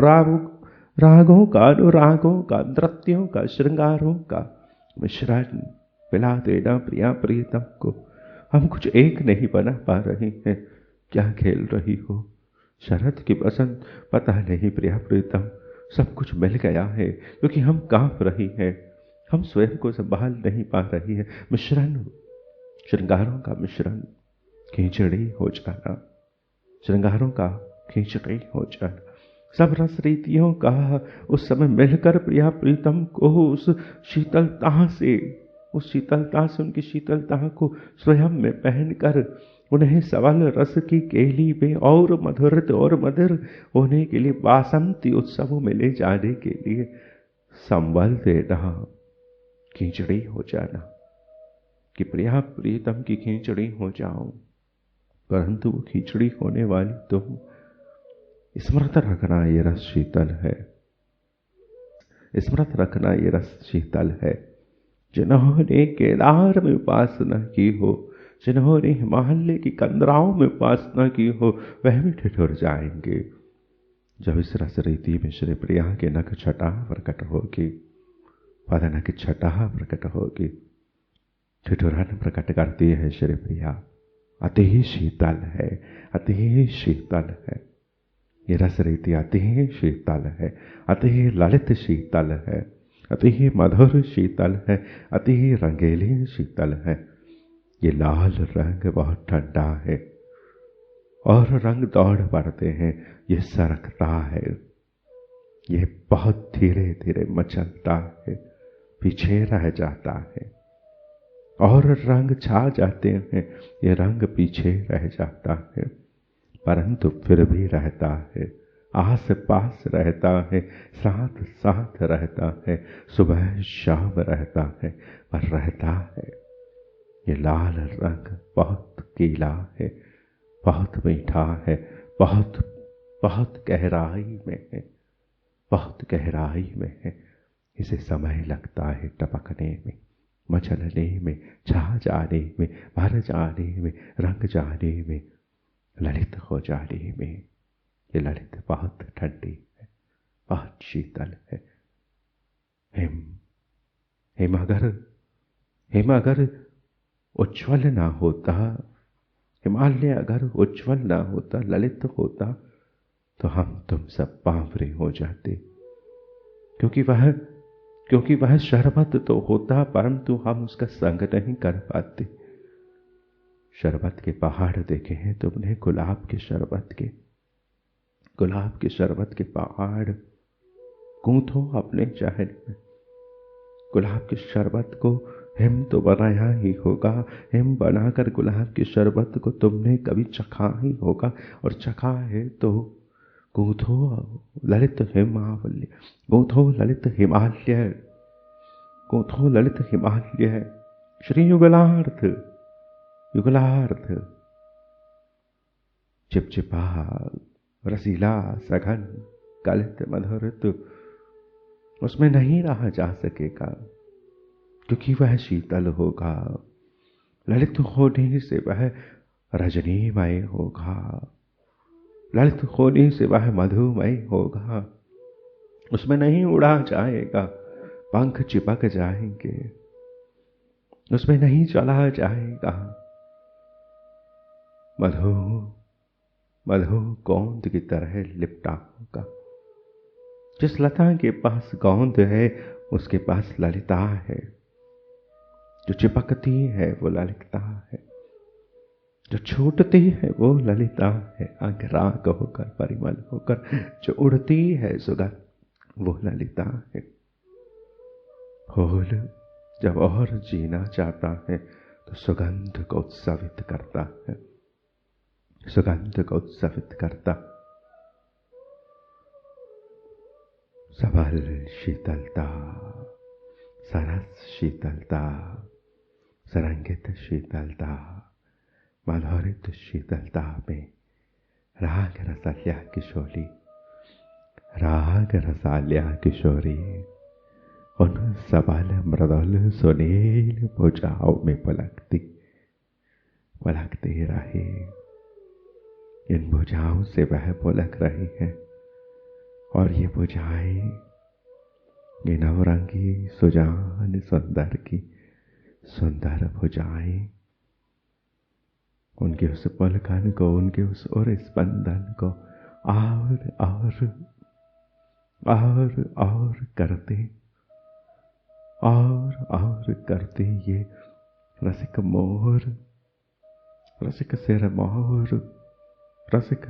रागों का, अनुरागों का, नृत्यों का, श्रृंगारों का मिश्रण पिला देना प्रिया प्रियतम को। हम कुछ एक नहीं बना पा रहे हैं, क्या खेल रही हो शरद की बसंत, पता नहीं प्रिया प्रियतम, सब कुछ मिल गया है क्योंकि हम कांप रही हैं, हम स्वयं को संभाल नहीं पा रही है। मिश्रण श्रृंगारों का मिश्रण खींचड़ी हो जाना, श्रृंगारों का खींचड़ी हो जाना, सब रस रीतियों का उस समय मिलकर प्रिया प्रीतम को उस शीतलता से उनकी शीतलता को स्वयं में पहनकर उन्हें सबल रस की केली में और मधुर होने के लिए वासंती उत्सवों में ले जाने के लिए संबल देना, खींचड़ी हो जाना कि प्रिया प्रीतम की खींचड़ी हो जाओ। परंतु वो खींचड़ी होने वाली तुम स्मृत रखना, ये रस शीतल है, स्मृत रखना ये रस शीतल है। जिन्होंने केदार में उपासना की हो, जिन्होंने हिमालय की कंदराओं में उपासना की हो, वह भी ठिठुर जाएंगे जब इस रस रीति में श्री प्रिया के नख छटा प्रकट होगी, पद नख छटा प्रकट होगी, ठिठुरन प्रकट करती है श्री प्रिया। अति शीतल है, अति शीतल है ये रस रीति, अति शीतल है, अति ललित शीतल है, अति मधुर शीतल है, अति रंगीली शीतल है। ये लाल रंग बहुत ठंडा है और रंग दौड़ पड़ते हैं, ये सरकता है, ये बहुत धीरे धीरे मचलता है, पीछे रह जाता है और रंग छा जाते हैं, ये रंग पीछे रह जाता है, परंतु फिर भी रहता है, आस पास रहता है, साथ साथ रहता है, सुबह शाम रहता है, पर रहता है। ये लाल रंग बहुत गीला है, बहुत मीठा है, बहुत बहुत गहराई में है, बहुत गहराई में है। इसे समय लगता है टपकने में, मचलने में, छा जाने में, भर जाने में, रंग जाने में, ललित हो जाने में। ये ललित बहुत ठंडी है, बहुत शीतल है। हिम हिम अगर हिम अगर उज्ज्वल ना होता, हिमालय अगर उज्ज्वल ना होता, ललित होता, तो हम तुम सब बावरे हो जाते। क्योंकि वह शरबत तो होता, परंतु हम उसका संग नहीं कर पाते। शरबत के पहाड़ देखे हैं तुमने? गुलाब के शरबत के, गुलाब के शरबत के पहाड़ गूंथो अपने चेहरे में। गुलाब के शरबत को हिम तो बनाया ही होगा, हिम बनाकर गुलाब के शरबत को तुमने कभी चखा ही होगा, और चखा है तो गूंथो ललित हिमालय, गूंथो ललित हिमालय, गूंथो ललित हिमालय। श्री युगलार्थ, युगलार्थ। चिपचिपा रसीला सघन गलित मधुर उसमें नहीं रहा जा सकेगा, क्योंकि वह शीतल होगा। ललित होने से वह रजनीमय होगा, ललित होने से वह मधुमय होगा। उसमें नहीं उड़ा जाएगा, पंख चिपक जाएंगे, उसमें नहीं चला जाएगा। मधु मधु गोंद की तरह लिपटा होगा। जिस लता के पास गोंद है, उसके पास ललिता है। जो चिपकती है वो ललिता है, जो छूटती है वो ललिता है। अंगराग होकर, परिमल होकर जो उड़ती है सुगंध, वो ललिता है। फूल जब और जीना चाहता है तो सुगंध को उत्सवित करता है, सुगंध को उत्सवित करता। सबल शीतलता, सरस शीतलता, सरंगित शीतलता, माधुरित शीतलता में राग रसाल्या किशोरी, राग रसाल्या किशोरी उन सबल मृदुल सुनील भुजाओं में पलकती पलकती रही। इन भुजाओं से वह पुलक रही है, और ये भुजाएं, ये नवरंगी सुजान सुंदर की सुंदर भुजाएं, उनके उस पलकन को, उनके उस और स्पंदन को और करते, और करते ये रसिक मोर, रसिक सिर मोर, रसिक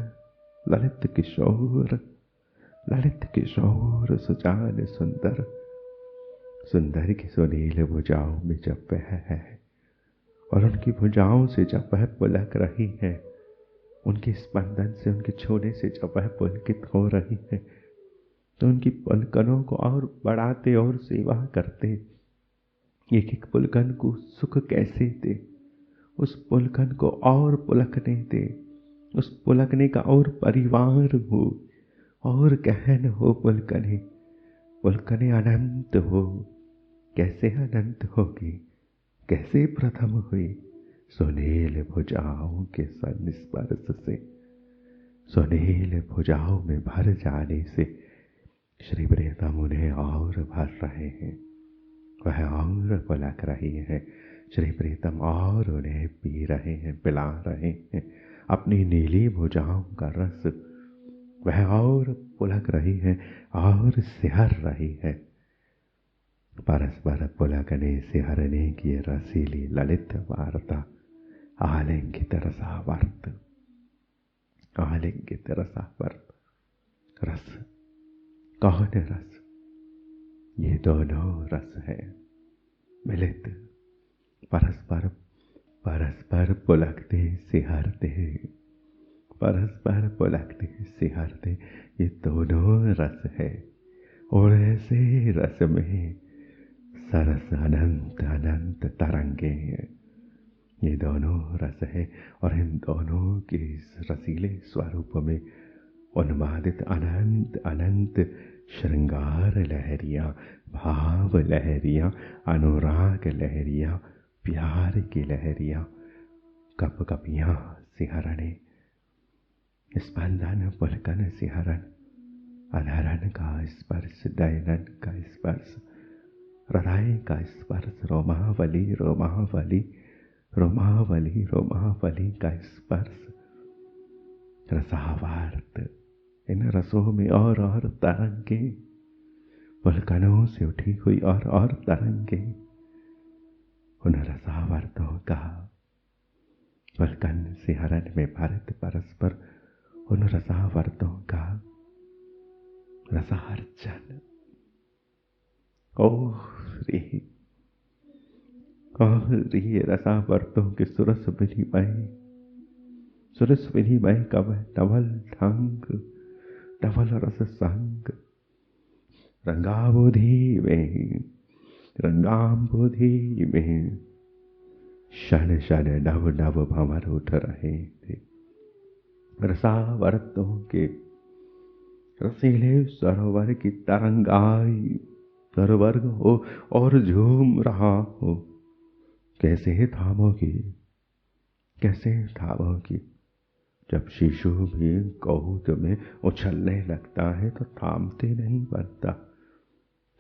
ललित किशोर, ललित किशोर सुजान सुंदर, सुंदर की सुनील भुजाओं में जब वह है, और उनकी भुजाओं से जब वह पुलक रही है, उनके स्पंदन से, उनके छूने से जब वह पुलकित हो रही है, तो उनकी पुलकनों को और बढ़ाते और सेवा करते। एक एक पुलकन को सुख कैसे दे, उस पुलकन को और पुलकने दे, उस पुलकने का और परिवार हो, और गहन हो पुलकने, पुलकने अनंत हो। कैसे अनंत होगी, कैसे प्रथम हुई? सुनील भुजाओं के संस्पर्श से, सुनील भुजाओं में भर जाने से श्री प्रियतम उन्हें और भर रहे हैं, वह और पुलक रही है। श्री प्रियतम और उन्हें पी रहे हैं, पिला रहे हैं अपनी नीली भुजाओं का रस। वह और पुलक रही है और सिहर रही है। परस्पर पुलकने सिहरने की रसीली ललित वार्ता, आलिंगित रसावर्त, आलिंगित रसावर्त। रस, कौन रस? ये दोनों रस है मिलित, परस्पर परस्पर पुलकते सिहरते, परस्पर पुलकते सिहरते, ये दोनों रस है। और ऐसे रस में सरस अनंत अनंत तरंगे हैं। ये दोनों रस है और इन दोनों के इस रसीले स्वरूप में उन्मादित अनंत अनंत श्रृंगार लहरियां, भाव लहरियां, अनुराग लहरियां, प्यार की लहरियां, कप कपियां सिहरने, स्पंदन पुलकन सिहरन, अधरन का स्पर्श, डयनन का स्पर्श, हृदय का स्पर्श, रोमावली रोमावली रोमावली रोमावली का स्पर्श, रसावार्त, इन रसों में और तरंगे, पुलकनों से उठी हुई और तरंगे, उन रसावर्तों का पुलकन सिहरन में भारत परस्पर उन रसावर्तों का रसार्चन। ओह री रसावर्तों के सुरस विनिमय का वह नवल ढंग, नवल रस संग, रंगाबुधि में क्षण क्षण नव नव भंवर उठ रहे थे। रसावर्तों के रसीले सरोवर की तरंगाई सरवर्ग हो और झूम रहा हो। कैसे थामोगी जब शिशु भी गोद में उछलने लगता है तो थामते नहीं बनता।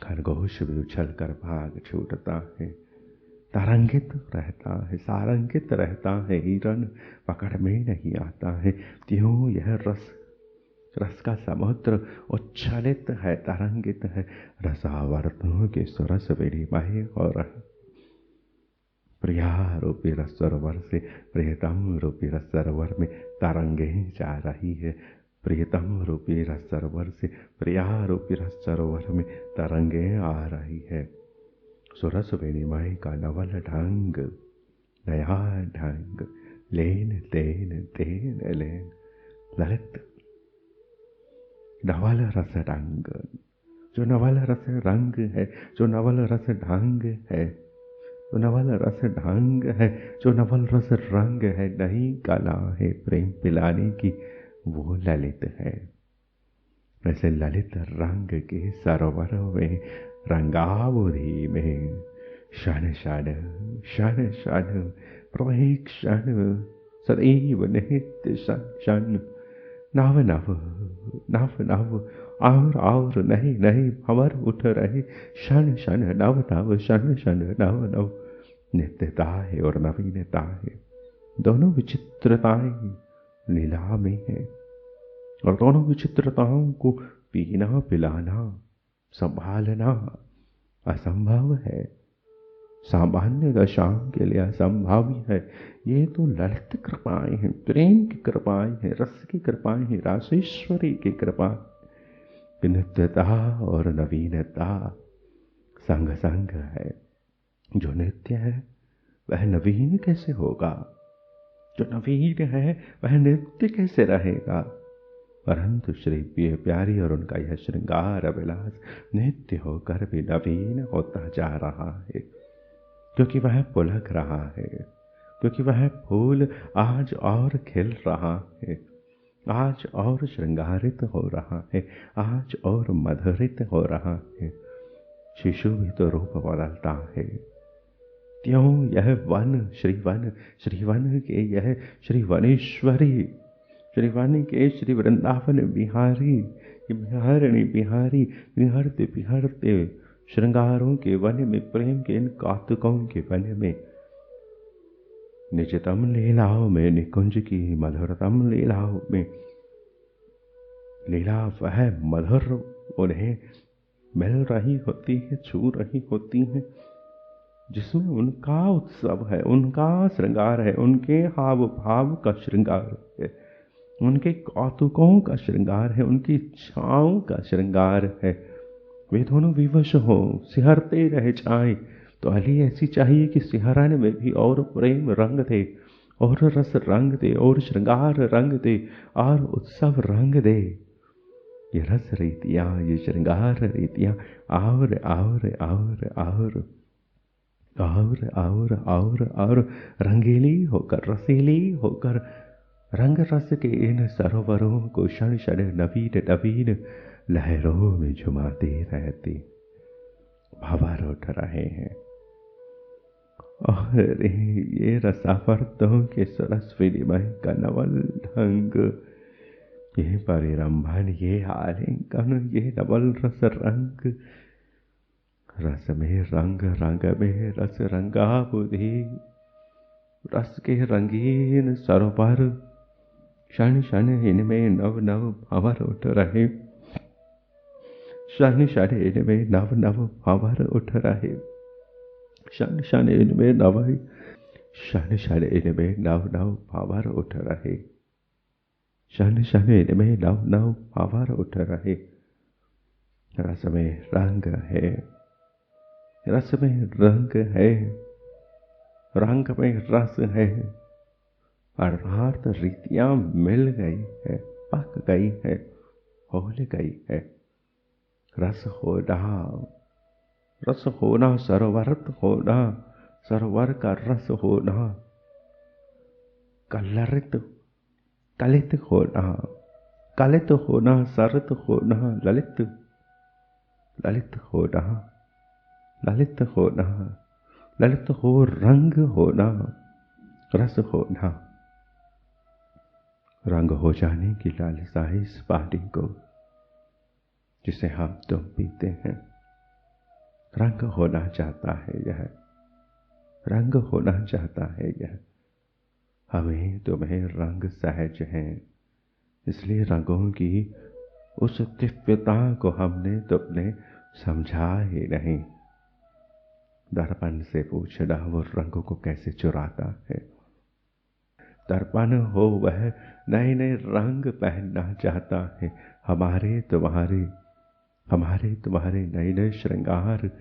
खरगोश भी उछल कर भाग छूटता है, तरंगित रहता है, सारंगित रहता है, हिरण पकड़ में नहीं आता है। त्यों यह रस का समुद्र उच्छलित है, तरंगित है। रसावर्तों के सुरस विनिमय और प्रिया रूपी रस सरोवर से प्रियतम रूपी रस सरोवर में तरंगे जा रही है। प्रियतम रूपी रस सरोवर से प्रिया रूपी रस सरोवर में तरंगे आ रही है। सुरस विनिमय का नवल ढंग, नया ढंग, लेन देन तेन लेन, ललित नवल रस ढंग, जो नवल रस रंग है, जो नवल रस ढंग है, जो नवल रस ढंग है, जो नवल रस रंग है। नई कला है प्रेम पिलाने की, वो ललित है। वैसे ललित रंग के सरोवर में, रंगाबुधि में क्षण क्षण प्रत्येक क्षण सदैव नित्य क्षण नव नव और नहीं भंवर उठ रहे। क्षण क्षण नव क्षण क्षण नव नित्यता है और नवीनता है। दोनों विचित्रताएं लीला में है और दोनों विचित्रताओं को पीना पिलाना संभालना असंभव है, सामान्य दशाओं के लिए असंभव है। ये तो ललित कृपाएं हैं, प्रेम की कृपाएं हैं, रस की कृपाएं हैं, रासेश्वरी की कृपा। नित्यता और नवीनता संग संग है। जो नित्य है वह नवीन कैसे होगा, जो नवीन है वह नित्य कैसे रहेगा। परंतु श्री प्यारी और उनका यह श्रृंगार अभिलाष नित्य होकर भी नवीन होता जा रहा है, क्योंकि वह पुलक रहा है, क्योंकि वह फूल आज और खिल रहा है, आज और श्रृंगारित हो रहा है, आज और मधुरित हो रहा है। शिशु भी तो रूप बदलता है। त्यों यह वन श्रीवन के यह श्री वनेश्वरी, श्रीवन के श्री वृंदावन बिहारी, बिहारिणी बिहारी बिहरते बिहरते श्रृंगारों के वन में, प्रेम के इन कौतुकों के वन में, निजतम लीलाओं में, निकुंज की मधुरतम लीलाओं में, लीला वह मधुर उन्हें मिल रही होती है, छू रही होती है, जिसमें उनका उत्सव है, उनका श्रृंगार है, उनके हाव भाव का श्रृंगार है, उनके कौतुकों का श्रृंगार है, उनकी इच्छाओं का श्रृंगार है। वे दोनों विवश हो, सिहरते रह जाएं। तो अली ऐसी चाहिए कि सिहरन में भी और प्रेम रंग थे, और रस रंग दे, और श्रृंगार रंग दे, और उत्सव रंग दे। ये रस रीतियां, ये श्रृंगार रीतियां और और रंगीली होकर, रसीली होकर, रंग रस के इन सरोवरों को क्षण क्षण नवीन नवीन लहरों में झुमाते रहते भंवर उठ रहे हैं। और ये रसावर्तों के सरस विनिमय का नवल ढंग, ये परिरंभन, ये आलिंगन, ये नवल रस रंग, रस में रंग, रंग में रस, रंगा बुद्धि, रस के रंगीन सरोवर, क्षण क्षण इनमें नव नव भंवर उठ रहे, क्षण क्षण इनमें नव नव भंवर उठ रहे, क्षण क्षण इनमें नव, क्षण क्षण इनमें नव नव भंवर उठ रहे, क्षण क्षण इनमें नव नव भंवर उठ रहे। रस में रंग है, रस में रंग है, रंग में रस है, अर्थात रीतियां मिल गई है, पक गई है, होल गई है। रस होना, सरोवरत होना, सरोवर का रस होना, कलित होना, कलित होना, सरत होना, ललित होना, ललित होना, ललित हो रंग होना, रस होना। रंग हो जाने की लालसा इस पानी को जिसे हम तुम पीते हैं। रंग होना चाहता है यह, रंग होना चाहता है यह। हमें तुम्हें रंग सहज हैं, इसलिए रंगों की उस दिव्यता को हमने तुमने समझा ही नहीं। दर्पण से पूछना वो रंगों को कैसे चुराता है। दर्पण हो वह नए नए रंग पहनना चाहता है, हमारे तुम्हारे नए नए श्रृंगार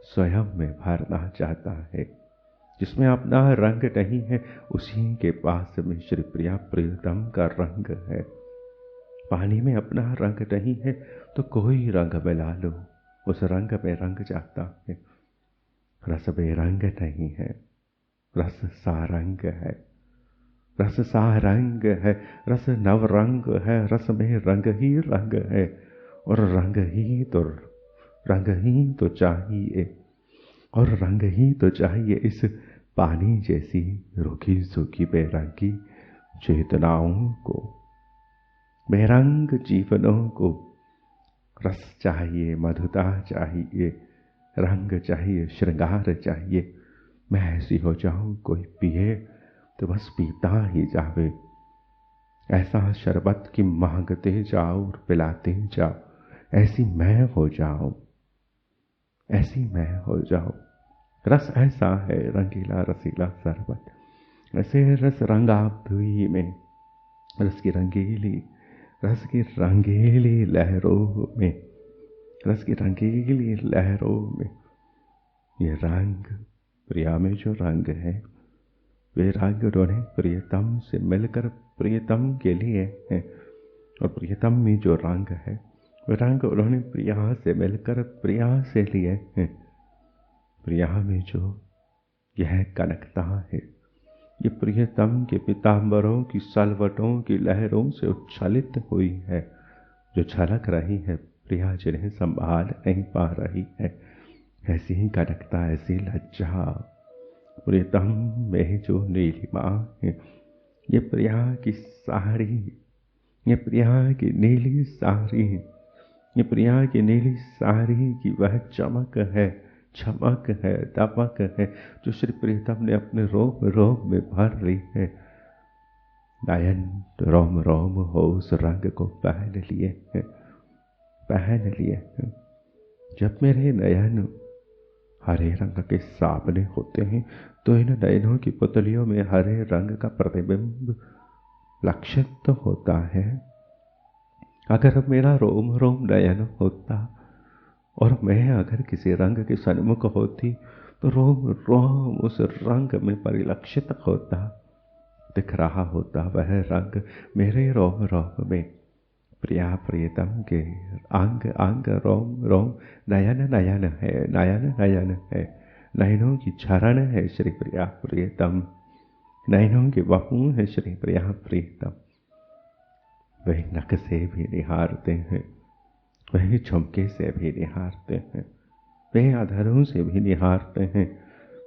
स्वयं में भरना चाहता है। जिसमें अपना रंग नहीं है उसी के पास में श्री प्रिया प्रियतम का रंग है। पानी में अपना रंग नहीं है तो कोई रंग मिला लो, उस रंग में रंग जाता है। रस बेरंग नहीं है, रस सारंग है, रस सारंग है, रस नवरंग है, रस में रंग ही रंग है। और रंग ही तो चाहिए, और रंग ही तो चाहिए इस पानी जैसी रूखी सूखी बेरंगी चेतनाओं को, बेरंग जीवनों को। रस चाहिए, मधुता चाहिए, रंग चाहिए, श्रृंगार चाहिए। मैं ऐसी हो जाऊं, कोई पिए तो बस पीता ही जावे। ऐसा शरबत की मांगते जाओ और पिलाते जाओ। ऐसी मैं हो जाऊं, ऐसी मैं हो जाऊं। रस ऐसा है, रंगीला रसीला शरबत। ऐसे रस रंगाब धुई में, रस की रंगीली लहरों में, रस की रंगीली लहरों में। ये रंग, प्रिया में जो रंग है, वे रंग उन्होंने प्रियतम से मिलकर प्रियतम के लिए है। और प्रियतम में जो रंग है, वे रंग उन्होंने प्रिया से मिलकर प्रिया से लिए हैं। प्रिया में जो यह कनकता है, ये प्रियतम के पीताम्बरों की सलवटों की लहरों से उच्छलित हुई है, जो छलक रही है। प्रिया जिन्हें संभाल नहीं पा रही है, ऐसी ही कनकता, ऐसी लज्जा प्रियतम में जो नीलिमा है। ये प्रिया की साड़ी, ये प्रिया की नीली साड़ी, ये प्रिया की नीली साड़ी की वह चमक है, चमक है, दमक है, जो श्री प्रियतम ने अपने रोम रोम में भर ली है। नयन रोम रोम हो उस रंग को पहन लिए हैं, पहन लिए हैं। जब मेरे नयन हरे रंग के सामने होते हैं तो इन नयनों की पुतलियों में हरे रंग का प्रतिबिंब लक्षित तो होता है। अगर मेरा रोम रोम नयन होता और मैं अगर किसी रंग के सन्मुख होती तो रोम रोम उस रंग में परिलक्षित होता। दिख रहा होता वह रंग मेरे रोम रोम में, प्रिया प्रियतम के अंग अंग रोम रोम, नयन नयन है, नयन नयन है, नयनों की चरण है श्री प्रिया प्रियतम, नयनों के बहू है श्री प्रिया प्रियतम। वही नक से भी निहारते हैं, वही झुमके से भी निहारते हैं, वह अधरों से भी निहारते हैं,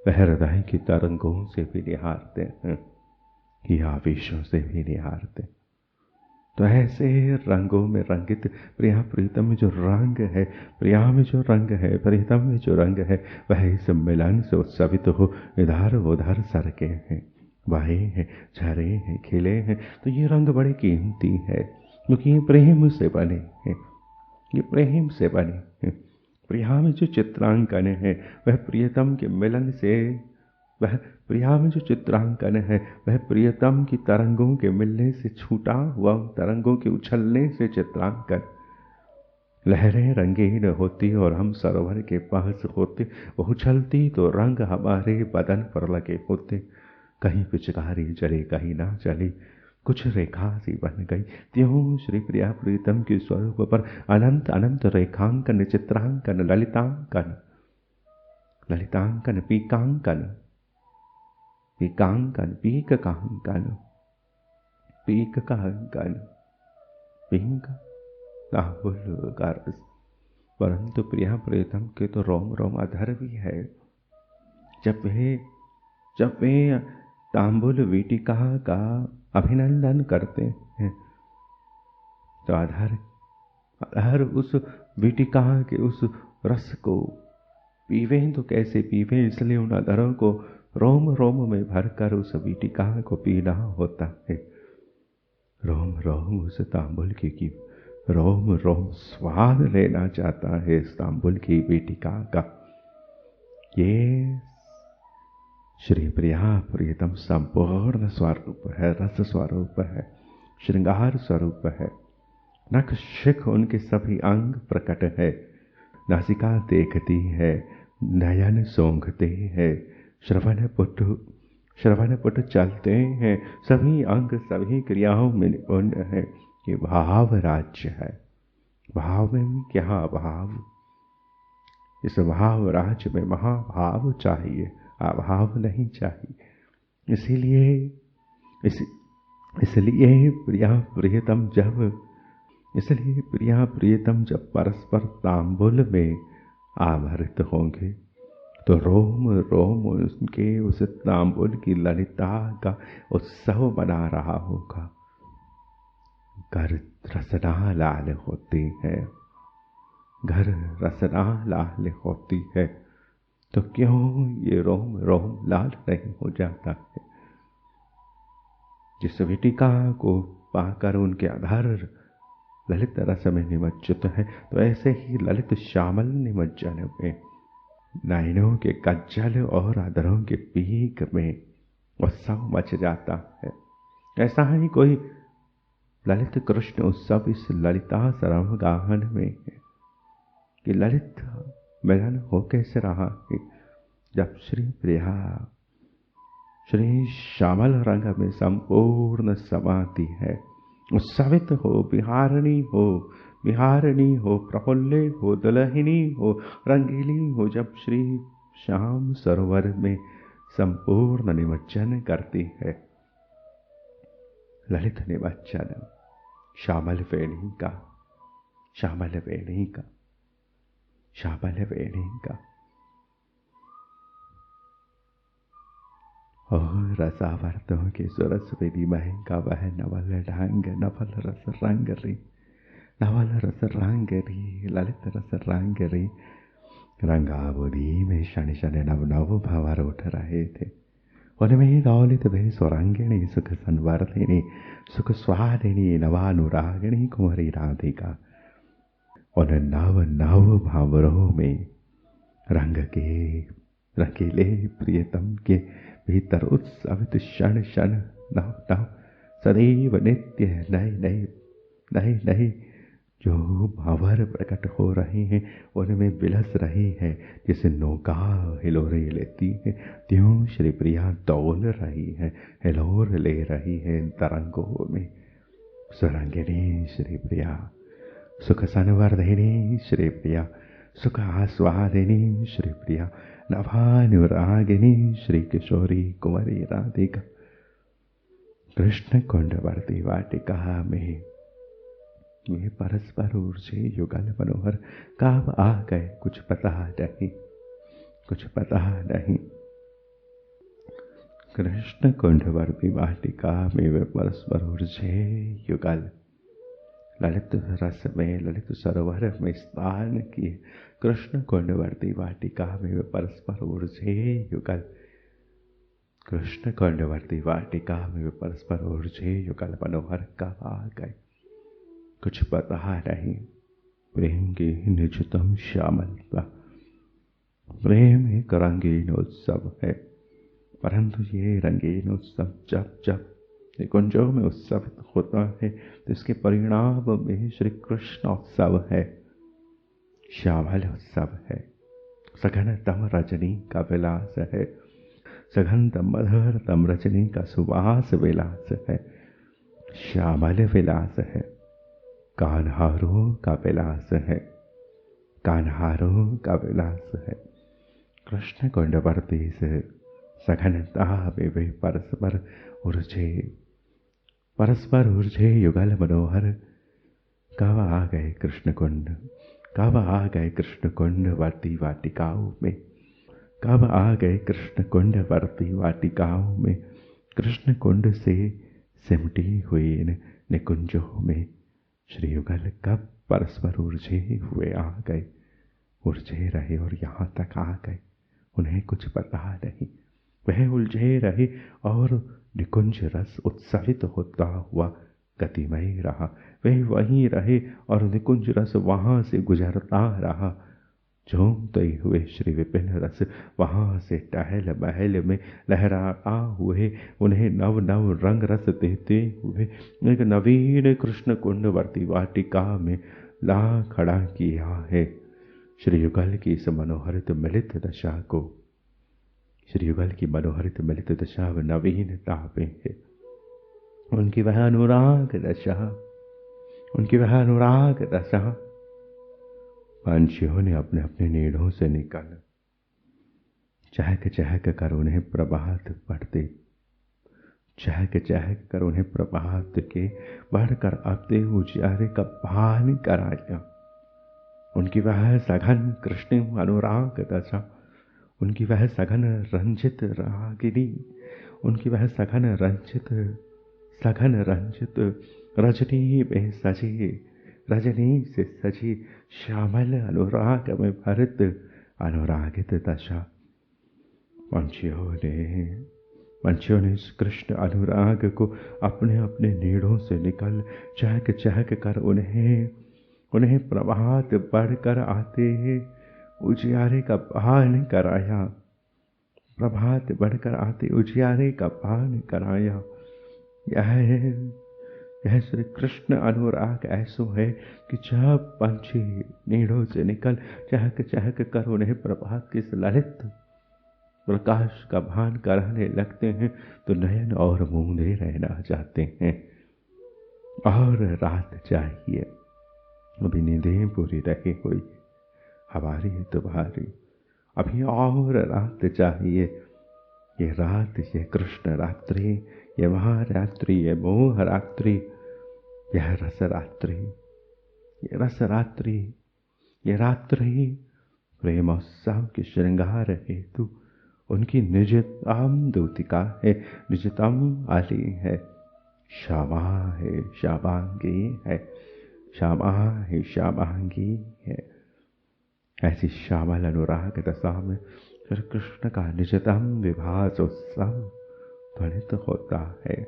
वह हृदय की तरंगों से भी निहारते हैं, या आवेशों से भी निहारते। तो ऐसे रंगों में रंगित प्रिया प्रीतम में जो रंग है, प्रिया में जो रंग है, प्रीतम में जो रंग है, वह इस मिलन से उत्सवित हो इधर उधर सरके हैं, बहे हैं, झरे हैं, खिले हैं। तो ये रंग बड़े कीमती है, क्योंकि ये प्रेम से बने हैं, ये प्रेम से बने हैं। प्रिया में जो चित्रांकन है वह प्रियतम के मिलन से, वह प्रिया में जो चित्रांकन है वह प्रियतम की तरंगों के मिलने से छूटा हुआ, तरंगों के उछलने से चित्रांकन। लहरें रंगीन होती और हम सरोवर के पास होते, वो उछलती तो रंग हमारे बदन पर लगे होते। कहीं पिचकारी चली कहीं ना चली, कुछ रेखा सी बन गई। त्यों श्री प्रिया प्रीतम के स्वरूप पर अनंत अनंत रेखांकन, चित्रांकन, ललितांकन, ललितांकन, पीकांकन, पीकांकन, पीक कांकन, पीक कांकन, पीक तांबुल का रस। परंतु प्रिया प्रीतम के तो रोम रोम अधर भी है। जब वे तांबुल वीटिका का अभिनंदन करते हैं तो अधर उस वीटिका के उस रस को पीवे तो कैसे पीवे, इसलिए उन अधरों को रोम रोम में भरकर उस वीटिका को पीना होता है। रोम रोम उस तांबुल की रोम रोम स्वाद लेना चाहता है इस तांबुल की वीटिका का। ये श्री प्रिया प्रियतम संपूर्ण स्वरूप है, रस स्वरूप है, श्रृंगार स्वरूप है। नख शिख उनके सभी अंग प्रकट है, नासिका देखती है, नयन सूंघते हैं, श्रवण पुट चलते हैं, सभी अंग सभी क्रियाओं में निपुण है। ये भाव राज्य है। भाव में क्या भाव, इस भाव राज्य में महाभाव चाहिए, अभाव नहीं चाहिए। इसलिए प्रिया प्रियतम जब परस्पर तांबुल में आभरित होंगे तो रोम रोम उनके उस तांबुल की ललिता का उत्सव मना रहा होगा। घर रसना लाल होती है, घर रसना लाल होती है, तो क्यों ये रोम रोम लाल नहीं हो जाता है। जिस वीटिका को पाकर उनके आधार ललित रस में निमज्जित है, तो ऐसे ही ललित श्यामल निमज्जन में नयनों के कज्जल और अधरों के पीक में उत्सव मच जाता है। ऐसा ही कोई ललित कृष्ण उत्सव इस ललिता सरम गाहन में है कि ललित मिलन हो कैसे रहा है। जब श्री प्रिया श्री श्यामल रंग में संपूर्ण समाती है, उत्सवित हो, बिहारणी हो, प्रफुल्ले हो, दुलहिनी हो, रंगीली हो, जब श्री श्याम सरोवर में संपूर्ण निमज्जन करती है। ललित निमज्जन श्यामल वेणी का, श्यामल वेणी का, श्यामल वेणी का। और रसावर्तों के सुरस विधि महंगा वह नवल ढंग, नवल रस रंग री, नवल रस रंग री, ललित रस रंग री। रंगावली में क्षण क्षण नव नव भंवर उठ रहे थे। उनमें दौलित वे स्वरंगिणी, सुख संवर्धिनी, सुख स्वादिनी, नवानुरागिणी कुंवरी राधिका। उन नव नव भावरों में रंग के रंगीले प्रियतम के भीतर उत्सवित क्षण क्षण नव नव सदैव नित्य नए नए जो भावर प्रकट हो रहे हैं उनमें बिलस रही है, जिसे नौका हिलोरे लेती है त्यों श्री प्रिया डोल रही है, हिलोर ले रही है तरंगों में। सुरंगिनी श्री प्रिया, सुख संवर्धिनी श्री प्रिया, सुख आस्वादिनी श्री प्रिया, नभानुरागिनी श्री किशोरी कुंवरी राधिका। कृष्ण कुंडवर्ती वाटिका में ये परस्पर ऊर्जे युगल मनोहर कब आ गए कुछ पता नहीं, कुछ पता नहीं। कृष्ण कुंडवर्ती वाटिका में वे परस्पर ऊर्जे युगल, ललित रस में ललित सरोवर में स्नान किए। कृष्ण कुंडवर्ती वाटिका में वे परस्पर ऊर्जे युगल, कृष्ण कुंडवर्ती वाटिका में वे परस्पर ऊर्जे युगल मनोहर कब आ गए कुछ पता नहीं। प्रेम की निजतम श्यामलता, प्रेम एक रंगीन उत्सव है, परंतु ये रंगीन उत्सव जब जब निकुंजों में उत्सव होता है तो इसके परिणाम में श्री कृष्ण उत्सव है, श्यामल उत्सव है। सघनतम रजनी का विलास है, सघनतम मधुरतम रजनी का सुवास विलास है, श्यामल विलास है। कान्हारों का विलास है, कान्हारों का विलास है। कृष्ण कुंडवर्ती से सघनता में वे परस्पर ऊर्जे युगल मनोहर कब आ गए कृष्ण कुंड, कब आ गए कृष्ण कुंडवर्ती वाटिकाओं में, कब आ गए कृष्ण कुंडवर्ती वाटिकाओं में। कृष्ण कुंड से सिमटी हुई निकुंजों में श्री युगल कब परस्पर ऊर्जे हुए आ गए, उलझे रहे और यहाँ तक आ गए उन्हें कुछ पता नहीं। वह उलझे रहे और निकुंज रस उत्सवित होता हुआ गतिमय रहा, वह वहीं रहे और निकुंज रस वहाँ से गुजरता रहा। झूमते हुए श्री विपिन रस वहाँ से टहल महल में लहराता हुए उन्हें नव नव रंग रस देते हुए एक नवीन कृष्ण कुंडवर्ती वाटिका में ला खड़ा किया है। श्री युगल की इस मनोहरित मिलित दशा को, श्री युगल की मनोहरित मिलित दशा व नवीनता में है। उनकी वह अनुराग दशा, उनकी वह अनुराग दशा। पंछियों ने अपने अपने नीड़ों से निकल चहक चहक कर उन्हें प्रभात पढ़ते, चहक चहक कर उन्हें प्रभात के बढ़कर आते उजियारे का भान कराया। उनकी वह सघन कृष्ण अनुराग दशा, उनकी वह सघन रंजित रागिनी, उनकी वह सघन रंजित रजनी में सजी, रजनी से सजी श्यामल अनुराग में भरित अनुरागित दशा। पंछियों ने इस कृष्ण अनुराग को अपने अपने नीड़ों से निकल चहक चहक कर उन्हें प्रभात बढ़कर आते उजियारे का भान कराया, प्रभात बढ़कर आते उजियारे का भान कराया। यह श्री कृष्ण अनुराग ऐसो है कि जब पंछी नीड़ों से निकल चहक चहक कर उन्हें प्रभात के ललित प्रकाश का भान कराने लगते हैं तो नयन और मूंदे रहना जाते हैं। और रात चाहिए, अभी नींदें पूरी रही हुई हमारी तुम्हारी, अभी और रात चाहिए। ये रात, ये कृष्ण रात्रि, ये महारात्रि, ये मोह रात्रि, यह रस रात्रि, ये रस रात्रि, ये रात्रि प्रेमोत्सव के श्रृंगार हेतु उनकी निजतम दूतिका है, निजतम आली है, श्यामा है, श्यामांगी है, श्यामा है, श्यामांगी है। ऐसी श्यामल अनुराग दशा में श्री कृष्ण का निजतम विभास उत्सव ध्वनित होता है।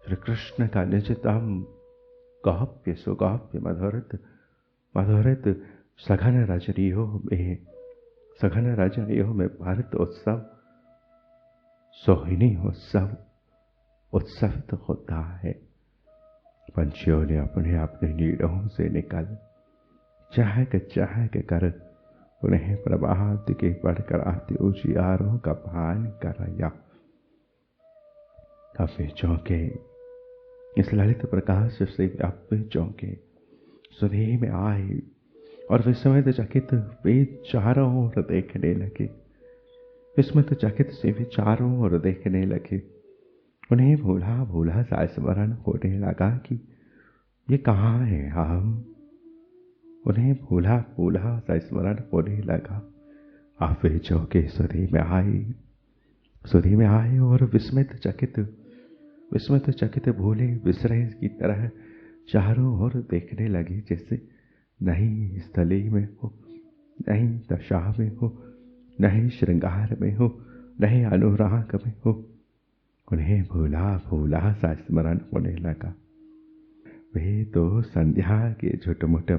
श्री कृष्ण का निजतम गौप्य सुगौप्य मधुरित सघन रजनियों में भारत उत्सव, सोहिनी उत्सव उत्सवित होता है। पंछियों ने अपने अपने नीड़ों से निकल चहक चहक कर उन्हें प्रभात के पढ़कर आते उजियारों का भान कराया। अब वे चौंके, इस ललित प्रकाश से अब वे चौंके, सुधे में आए और विस्मित चकित वे चारों ओर देखने लगे। विस्मित चकित से वे चारों ओर देखने लगे। उन्हें भूला भूला सा स्मरण होने लगा कि ये कहाँ है हम। उन्हें भूला भूला सा स्मरण होने लगा। आप वे चौंके, सुधी में आए और विस्मित चकित भूले विसरे की तरह चारों ओर देखने लगे, जैसे नई स्थली में हो, नई दशा में हो, नए श्रृंगार में हो, नए अनुराग में हो। उन्हें भूला भूला सा स्मरण होने लगा। वे तो संध्या के झुटमुट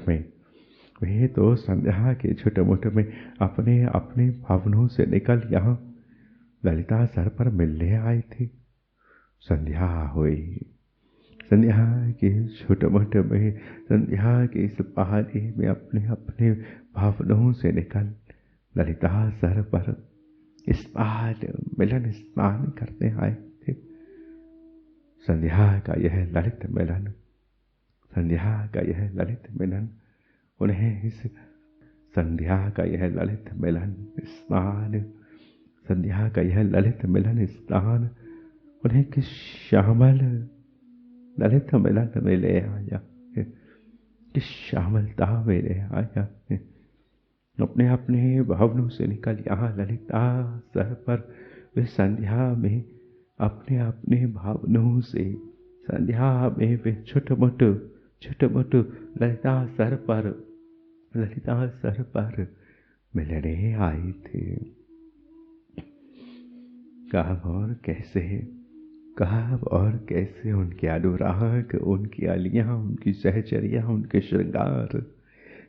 में अपने अपने भवनों से निकल यहाँ ललिता सर पर मिलने आए थे। संध्या हुई। संध्या के झुटमुट में, संध्या के इस पहाड़ी में अपने अपने भवनों से निकल ललिता सर पर इस बार मिलन स्नान करने आए थे। संध्या का यह ललित मिलन, संध्या का यह ललित मिलन उन्हें इस संध्या का यह ललित मिलन स्नान, संध्या का यह ललित मिलन स्नान उन्हें किस श्यामल ललित मिलन में ले आया, किस श्यामलता में ले आया। अपने अपने भवनों से निकल यहाँ ललिता सर पर वे संध्या में अपने अपने भवनों से, संध्या में वे छुटमुट ललिता सर पर मिलने आए थे। कब और कैसे उनके अनुराग, उनकी अलियां, उनकी सहचरियां, उनके श्रृंगार,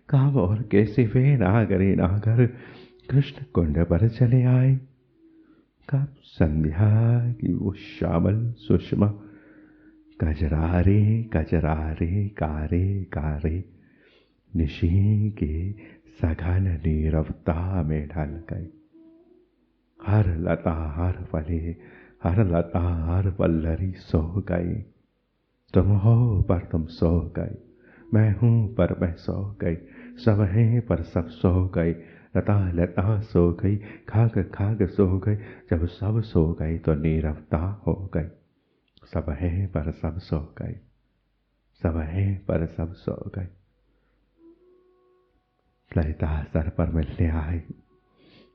कब और कैसे वे नागर कृष्ण कुंड पर चले आए। कब संध्या की वो श्यामल सुषमा कजरारे कारे निशी के सघन नीरवता में ढल गए। हर लता हर वल्लरी सो गई। तुम हो पर तुम सो गए, मैं हूँ पर मैं सो गई, सब हैं पर सब सो गए। लता सो गई, खाग सो गई। जब सब सो गई तो नीरवता हो गई। सब हैं पर सब सो गए, सब हैं पर सब सो गए। ललिता सर पर मिलने आए।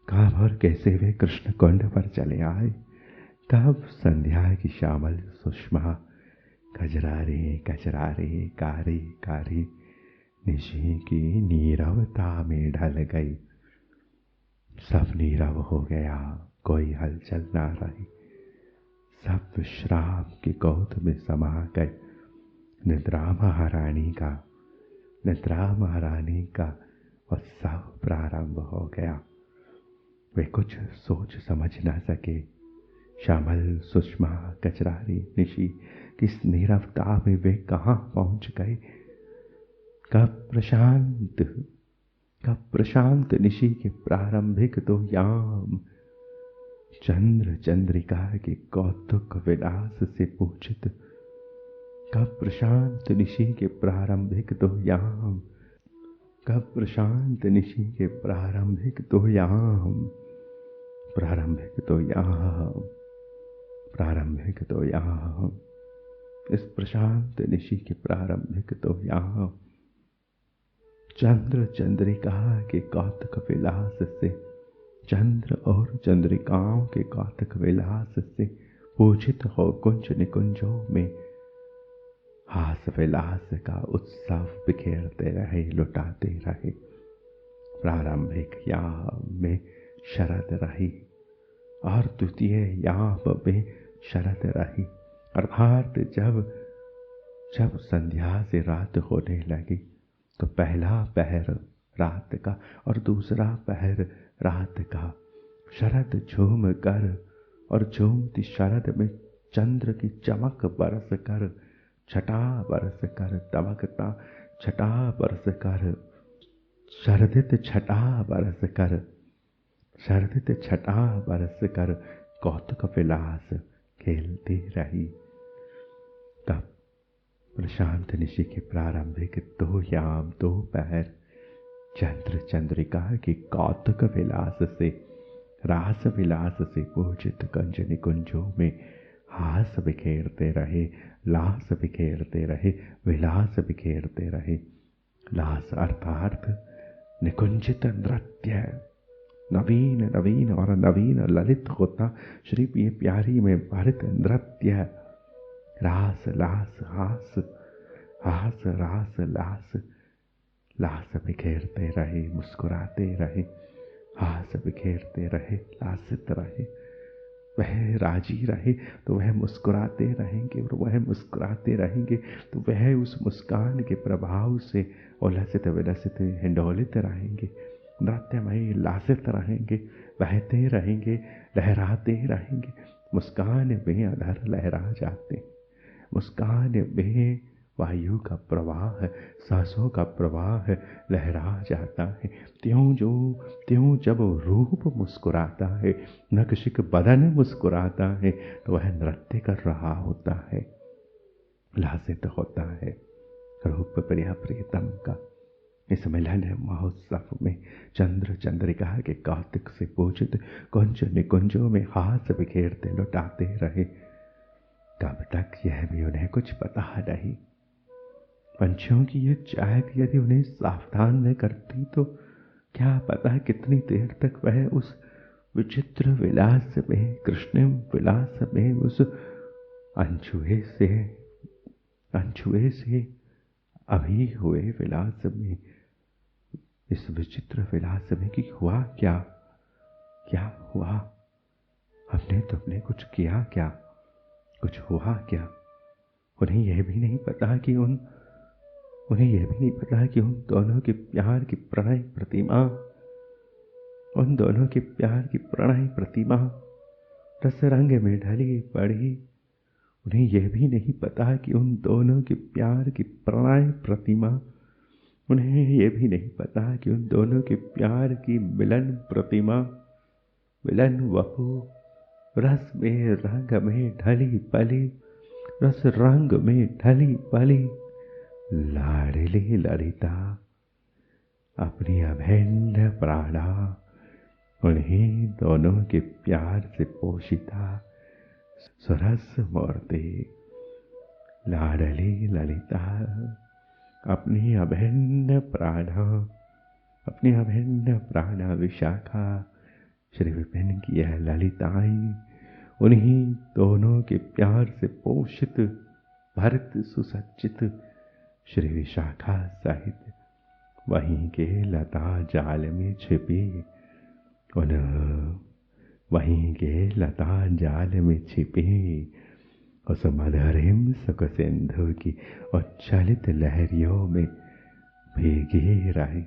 कब और कैसे वे कृष्ण कुंड पर चले आए। तब संध्या की श्यामल सुषमा कजरारे कारी निशी की नीरवता में ढल गई। सब नीरव हो गया, कोई हलचल ना रही। सब विश्राम की गोद में समा गए। निद्रा महारानी का उत्सव प्रारंभ हो गया। वे कुछ सोच समझ न सके। श्यामल सुषमा कचरारी निशी किस नीरवता में वे कहाँ पहुंच गए। कब प्रशांत निशी के प्रारंभिक दो याम चंद्रिका के कौतुक विलास से पूजित। कब प्रशांत निशी के प्रारंभिक दो याम, कब प्रशांत निशी के प्रारंभिक दो याम इस प्रशांत निशी के प्रारंभिक दो याम चंद्रिका के कौतुक विलास से, चंद्र और चंद्रिकाओं के कौतुक विलास से पूजित हो कुंज निकुंजों में हास विलास का उत्सव बिखेरते रहे, लुटाते रहे। प्रारंभिक याम में शरद रही और द्वितीय याम में शरद रही। अर्थात जब संध्या से रात होने लगी तो पहला पहर रात का और दूसरा पहर रात का। शरद झूम कर और झूमती शरद में चंद्र की चमक बरस कर छटा बरस कर दमकता, छटा बरस कर शरदित छटा बरस कर, शरदित छटा बरस कर कौतुक विलास खेलती रही। तब प्रशांत निशि के प्रारंभिक 2 याम 2 पहर चंद्र चंद्रिका के कौतुक विलास से, रास विलास से पूजित कंज निकुंजों में हास बिखेरते रहे, लास बिखेरते रहे, विलास बिखेरते रहे। लास अर्थात निकुंजित नृत्य, नवीन नवीन और नवीन ललित होता श्री प्यारी में भरित नृत्य। रास लास हास, हास रास लास, लास बिखेरते रहे, मुस्कुराते रहे, हास बिखेरते रहे, लासित रहे। वह राजी रहे तो वह मुस्कुराते रहेंगे, और वह मुस्कुराते रहेंगे तो वह उस मुस्कान के प्रभाव से उल्लसित विलसित हिंडोलित रहेंगे, नृत्यमय लासित रहेंगे, बहते रहेंगे, लहराते रहेंगे। मुस्कान में अधर लहरा जाते, मुस्कान में वायु का प्रवाह, सांसों का प्रवाह लहरा जाता है। त्यों जब रूप मुस्कुराता है, नक्शिक बदन मुस्कुराता है, तो वह नृत्य कर रहा होता है, लासित होता है। रूप प्रिया प्रियतम का इस मिलन महोत्सव में चंद्र चंद्रिका के कौतुक से पूजित कुंज निकुंजों में हास बिखेरते लुटाते रहे। कब तक यह भी उन्हें कुछ पता नहीं। पंछियों की ये चाहत यदि उन्हें सावधान न करती तो क्या पता कितनी देर तक वह उस विचित्र विलास में, कृष्णिम विलास में, उस अनछुए से अभी हुए विलास में, इस विचित्र विलास में कि हुआ क्या, क्या हुआ, हमने तुमने कुछ किया क्या, कुछ हुआ क्या। उन्हें यह भी नहीं पता कि उन दोनों के प्यार की प्रणय प्रतिमा, उन दोनों के प्यार की प्रणय प्रतिमा रस रंग में ढली पड़ी। उन्हें यह भी नहीं पता कि उन दोनों के प्यार की प्रणय प्रतिमा, उन्हें यह भी नहीं पता कि उन दोनों के प्यार की मिलन प्रतिमा, मिलन वपु रस में रंग में ढली पली, रस रंग में ढली पली लाडली ललिता अपनी अभिन्न प्राणा उन्हीं दोनों के प्यार से पोषिता सरस मूर्ति लाडली ललिता अपनी अभिन्न प्राणा विशाखा श्री विपिन की यह ललिताएं उन्हीं दोनों के प्यार से पोषित भरत सुसज्जित श्री विशाखा सहित वहीं के लता जाल में छिपी, वहीं के लता जाल में छिपी उस मधुरिम सुख सिंधु की उच्छलित लहरियों में भीगी रही,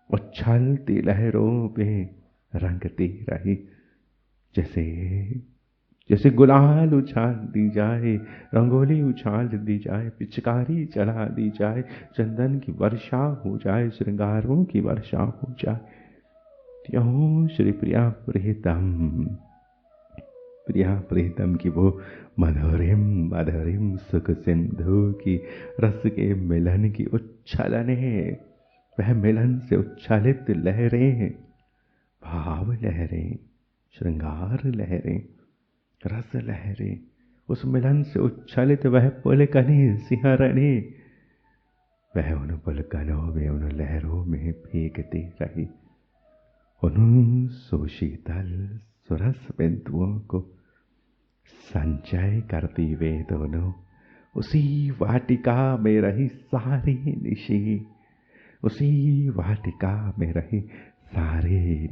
उच्छलती लहरों में रंगती रही। जैसे गुलाल उछाल दी जाए, रंगोली उछाल दी जाए, पिचकारी चढ़ा दी जाए, चंदन की वर्षा हो जाए, श्रृंगारों की वर्षा हो जाए, त्यों श्री प्रिया प्रीतम की वो मधुरिम सुख सिंधु की रस के मिलन की उच्छलने, वह मिलन से उच्छलित लहरें, भाव लहरें, श्रृंगार लहरें, रस लहरें, उस मिलन से उच्छलित वह पुलकने सिंहरणे, वह उन पुलकनों में, उन लहरों में भीगती रही। उन सुशीतल सुरस बिंदुओं को संचय करती वे दोनों उसी वाटिका में रही सारी निशी, उसी वाटिका में रही सारी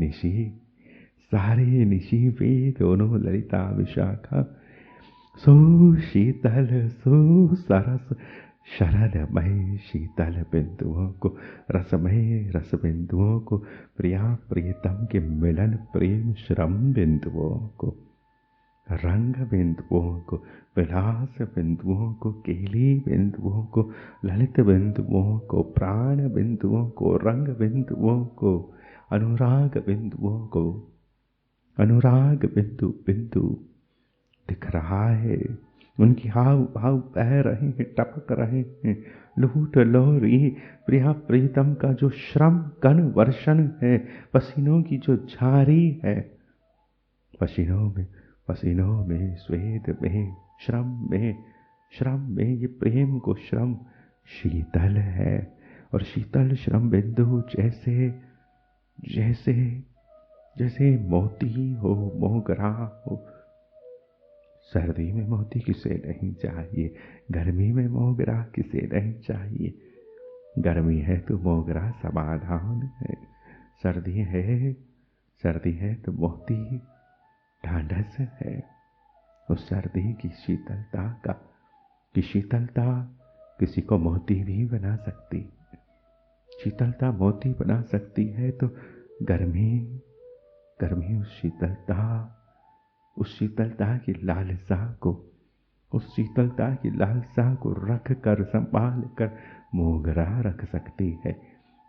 निशी वे दोनों ललिता विशाखा सुशीतल सुसरस शरदमय शीतल बिंदुओं को, रसमय रस बिंदुओं को, प्रिया प्रियतम के मिलन प्रेम श्रम बिंदुओं को रंग बिंदुओं को, विलास बिंदुओं को, केली बिंदुओं को, ललित बिंदुओं को, प्राण बिंदुओं को, रंग बिंदुओं को, अनुराग बिंदुओं को, अनुराग बिंदु बिंदु दिख रहा है। उनकी हाव भाव बह रहे हैं, टपक रहे हैं। लूट लोरी प्रिया प्रीतम का जो श्रम कण वर्षण है, पसीनों की जो झारी है, पसीनों में स्वेद में श्रम में ये प्रेम को श्रम शीतल है। और शीतल श्रम बिंदु जैसे जैसे जैसे मोती हो, मोगरा हो। सर्दी में मोती किसे नहीं चाहिए, गर्मी में मोगरा किसे नहीं चाहिए। गर्मी है तो मोगरा समाधान है, सर्दी है तो मोती ढांढस है। उस सर्दी की शीतलता किसी को मोती भी बना सकती, शीतलता मोती बना सकती है। तो गर्मी उस शीतलता की लालसा को रख कर, संभाल कर मोगरा रख सकती है।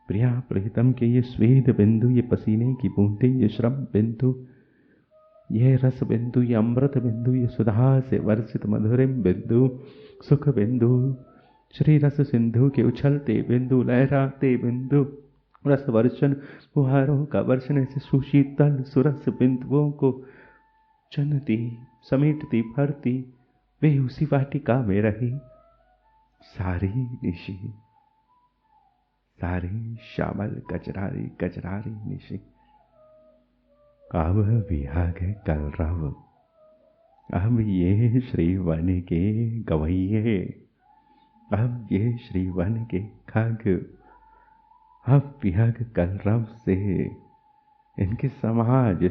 प्रिया प्रीतम के ये स्वेद बिंदु, ये पसीने की बूंदें, ये श्रम बिंदु, ये रस बिंदु, ये अमृत बिंदु, ये सुधा से वर्षित मधुरिम बिंदु, सुख बिंदु, श्री रस सिंधु के उछलते बिंदु, लहराते बिंदु, रस वर्षण फुहारों का वर्षण से सुशीतल सुरस बिंदुओं को चुनती, समेटती, भरती वे उसी वाटिका में रही सारी निशी, सारी श्यामल कजरारी निशी। अब विहग कलरव, अब ये श्रीवन के गवैये, अब ये श्रीवन के खग, अब विहग कलरव से इनके समाज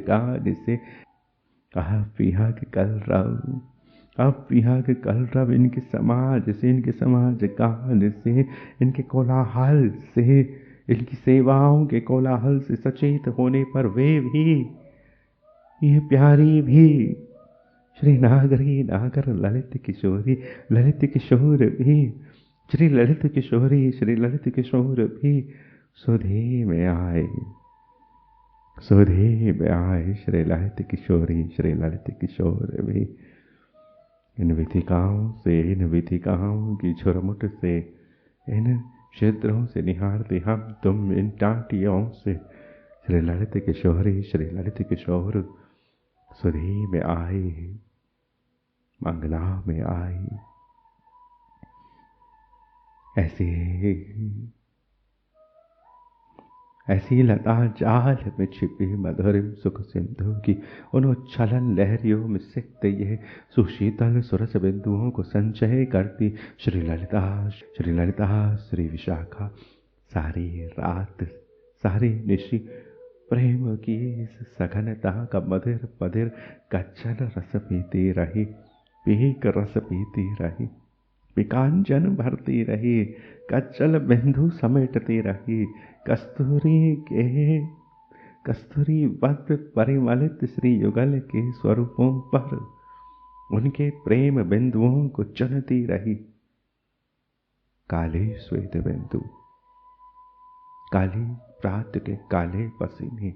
गान से, अब विहग कलरव इनके समाज गान से, इनके कोलाहल से, इनकी सेवाओं के कोलाहल से सचेत होने पर वे भी, ये प्यारी भी, श्री नागरी नागर ललित किशोर भी, श्री ललित किशोर भी सुधे में आए, श्री ललित किशोर भी। इन विधिकाओं की झुरमुट से, इन क्षेत्रों से निहारते हम तुम इन टाटियों से, श्री ललित किशोर सुधे में आए, मंगला में आए। ऐसी लता जाल में छिपी मधुरिम सुख सिंधु की उन उच्छलन लहरियों में सिकते ये सुशीतल सुरस बिंदुओं को संचय करती श्री ललिता श्री विशाखा सारी रात सारी निशी प्रेम की इस सघनता का मधिर पधिर कच्चल रस पीती रही, पीक रस पीती रही, पिकांजन भरती रही, कच्चल बिंदु समेटती रही, कस्तूरी वक्त परिमलित श्री युगल के स्वरूपों पर उनके प्रेम बिंदुओं को चुनती रही। काले श्वेत बिंदु, काली रात के काले पसीने,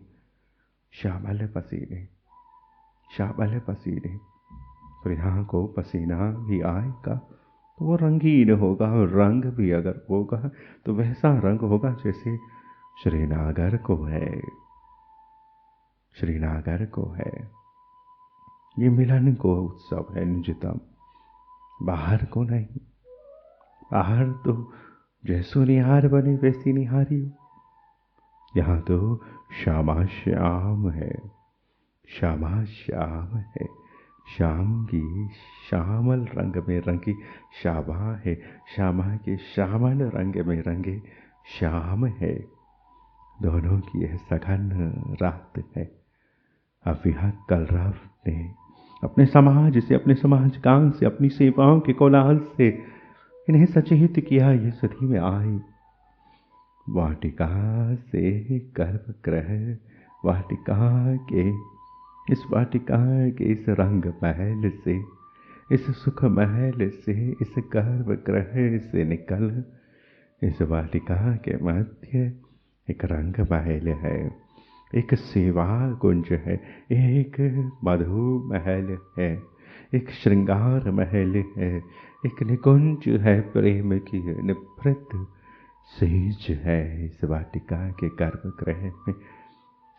श्यामल पसीने, प्रिया को पसीना भी आएगा तो वो रंगीन होगा, और रंग भी अगर होगा तो वैसा रंग होगा जैसे श्रीनागर को है। ये मिलन को उत्सव है निजतम, बाहर को नहीं। बाहर तो जैसो निहार बने वैसी निहारी हो, यहाँ तो श्यामा श्याम है, श्याम की श्यामल रंग में रंगी श्यामा है, श्यामा के श्यामल रंग में रंगे श्याम है। दोनों की यह सघन रात है। अब यह कलरव ने अपने समाज से, अपने समाज गान से, अपनी सेवाओं के कोलाहल से इन्हें सचेत किया, ये सदी में आए। वाटिका से गर्भगृह, वाटिका के इस वाटिका के इस रंग महल से, इस सुख महल से, इस गर्भ गृह से निकल इस वाटिका के मध्य एक रंग महल है, एक सेवा कुंज है, एक मधु महल है, एक श्रृंगार महल है, एक निकुंज है, प्रेम की निभृत सेज है इस वाटिका के गर्भगृह में।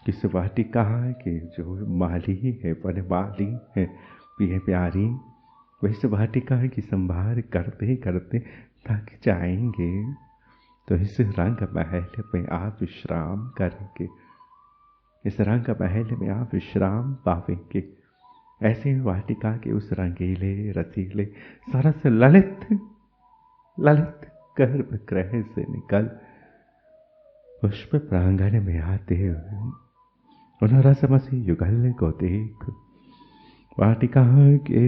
इस वाटिका के जो माली है, वनमाली है, प्रिय प्यारी, वह इस वाटिका की संभाल करते करते थक जाएंगे तो इस रंग महल में आप विश्राम करेंगे, इस रंग महल में आप विश्राम पावेंगे। ऐसे वाटिका के उस रंगीले रसीले सरस ललित ललित गर्भगृह से निकल पुष्प प्रांगण में आते हुए उन रसमसी युगल को देख, वाटिका के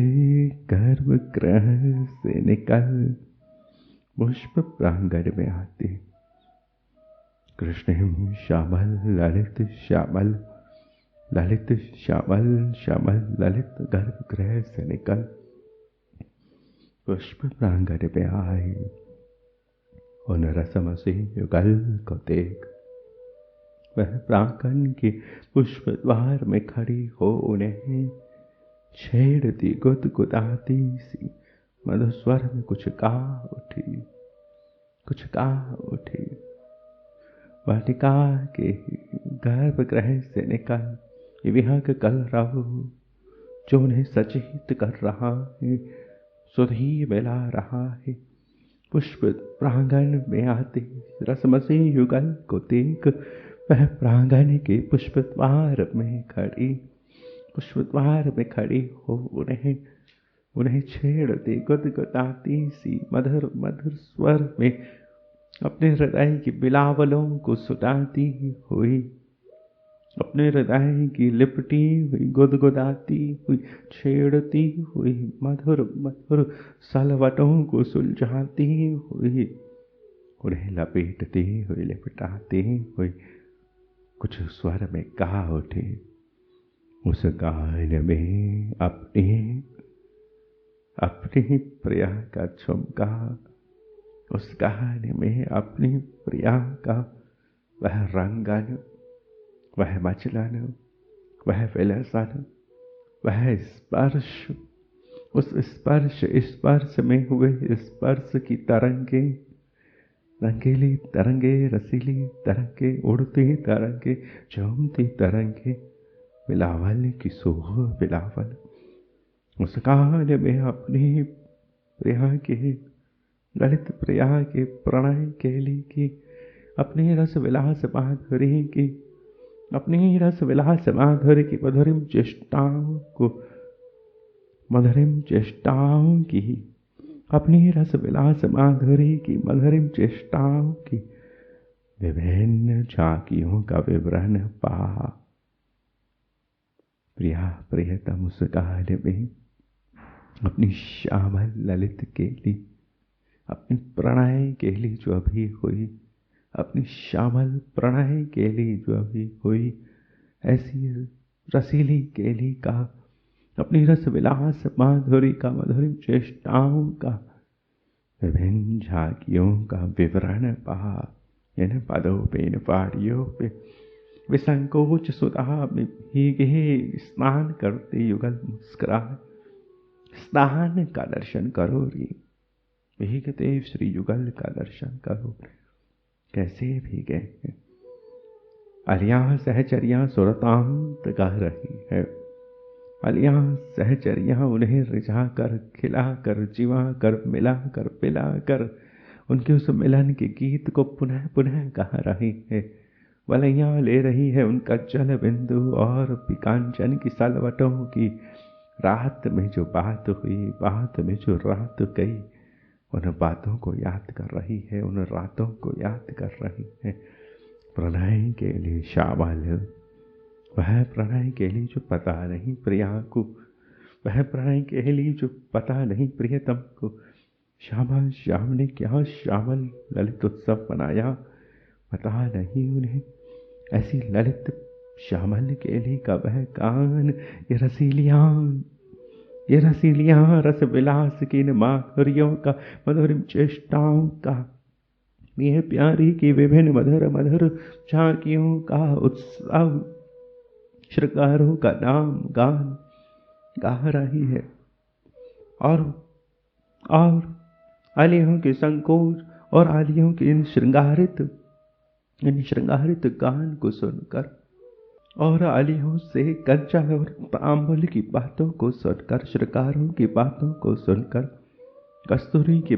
गर्भगृह से निकल पुष्प प्रांगण में आते कृष्ण श्यामल ललित श्यामल ललित श्यामल श्यामल ललित गर्भगृह से निकल पुष्प प्रांगण में आए। उन रसमसी युगल को देख वह प्रांगण के पुष्प द्वार में खड़ी हो उन्हें छेड़ती गुदगुदाती सी मधुस्वर में कुछ गा उठी, कुछ गा उठी। वाटिका के गर्भगृह से निकल विहंग कलरव जो उन्हें सचेत कर रहा है, सुधी मिला रहा है। पुष्प प्रांगण में आते रसमसी युगल को देख वह प्रांगण के पुष्प द्वार में खड़ी, पुष्प द्वार में खड़ी हो उन्हें छेड़ती गुदगुदाती सी मधुर मधुर स्वर में अपने हृदय की बिलावलों को सुनाती हुई, अपने हृदय की लिपटी हुई गुदगुदाती हुई छेड़ती हुई मधुर मधुर सलवटों को सुलझाती हुई उन्हें लपेटती हुई लिपटाती हुई कुछ स्वर में गा उठे। उस गान में अपनी प्रिया का झुमका, उस गान में अपनी प्रिया का वह रंगन, वह मचलन, वह विलसन, वह स्पर्श, उस स्पर्श में हुए स्पर्श की तरंगे, रंगीली तरंगे, रसीली तरंगे, उड़ती तरंगे, झूमती तरंगे, बिलावल की सोह बिलावल। उस गान में अपनी प्रिया के ललित प्रिया के प्रणय केली की, अपनी रस विलास माधुरी की, अपनी रस विलास माधुरी की मधुरिम चेष्टाओं को, मधुरिम चेष्टाओं की, अपनी रस विलास माधुरी की मधुरिम चेष्टाओं की विभिन्न झांकियों का विवरण पा। प्रिया प्रियतम उस गान में अपनी श्यामल ललित केली, अपनी प्रणय केली जो अभी हुई, अपनी श्यामल प्रणय केली जो अभी हुई, ऐसी रसीली केली का, अपनी रस विलास माधुरी का, मधुरिम चेष्टाओं का विभिन्न झांकियों का विवरण पा। इन पदों पे, इन पाड़ियों पे विसंकोच सुधा में भीगे स्नान करते युगल मुस्कुराए। स्नान का दर्शन करो रे, भीगते श्री युगल का दर्शन करो। कैसे भीगे हैं, अलियां सहचरियां सुरतांत गा रही है, अलियां सहचरियां उन्हें रिझा कर, खिला कर, जिवा कर, मिला कर, पिला कर उनके उस मिलन के गीत को पुनः पुनः गा रही है। वलैया ले रही है उनका जल बिंदु और पिकांचन की सलवटों की। रात में जो बात हुई, बात में जो रात गई, उन बातों को याद कर रही है, उन रातों को याद कर रही है। प्रणय के लिए श्यामल, वह प्रणय के लिए जो पता नहीं प्रिया को, वह प्रणय के लिए जो पता नहीं प्रियतम को। श्यामल श्याम ने क्या श्यामल ललित उत्सव मनाया, पता नहीं उन्हें। ऐसी ललित श्यामल केली का वह कान, ये रसीलियां रस विलास की इन माधुर्यों का, मधुर चेष्टाओं का, ये प्यारी की विभिन्न मधुर मधुर झांकियों का उत्सव, श्रृंगारों का नाम गान गा रही है। और आलियों के संकोच और आलियों के इन श्रृंगारित गान को सुनकर, और आलियों से कंचा और तांबुल की बातों को सुनकर, श्रृंगारों की बातों को सुनकर, कस्तूरी की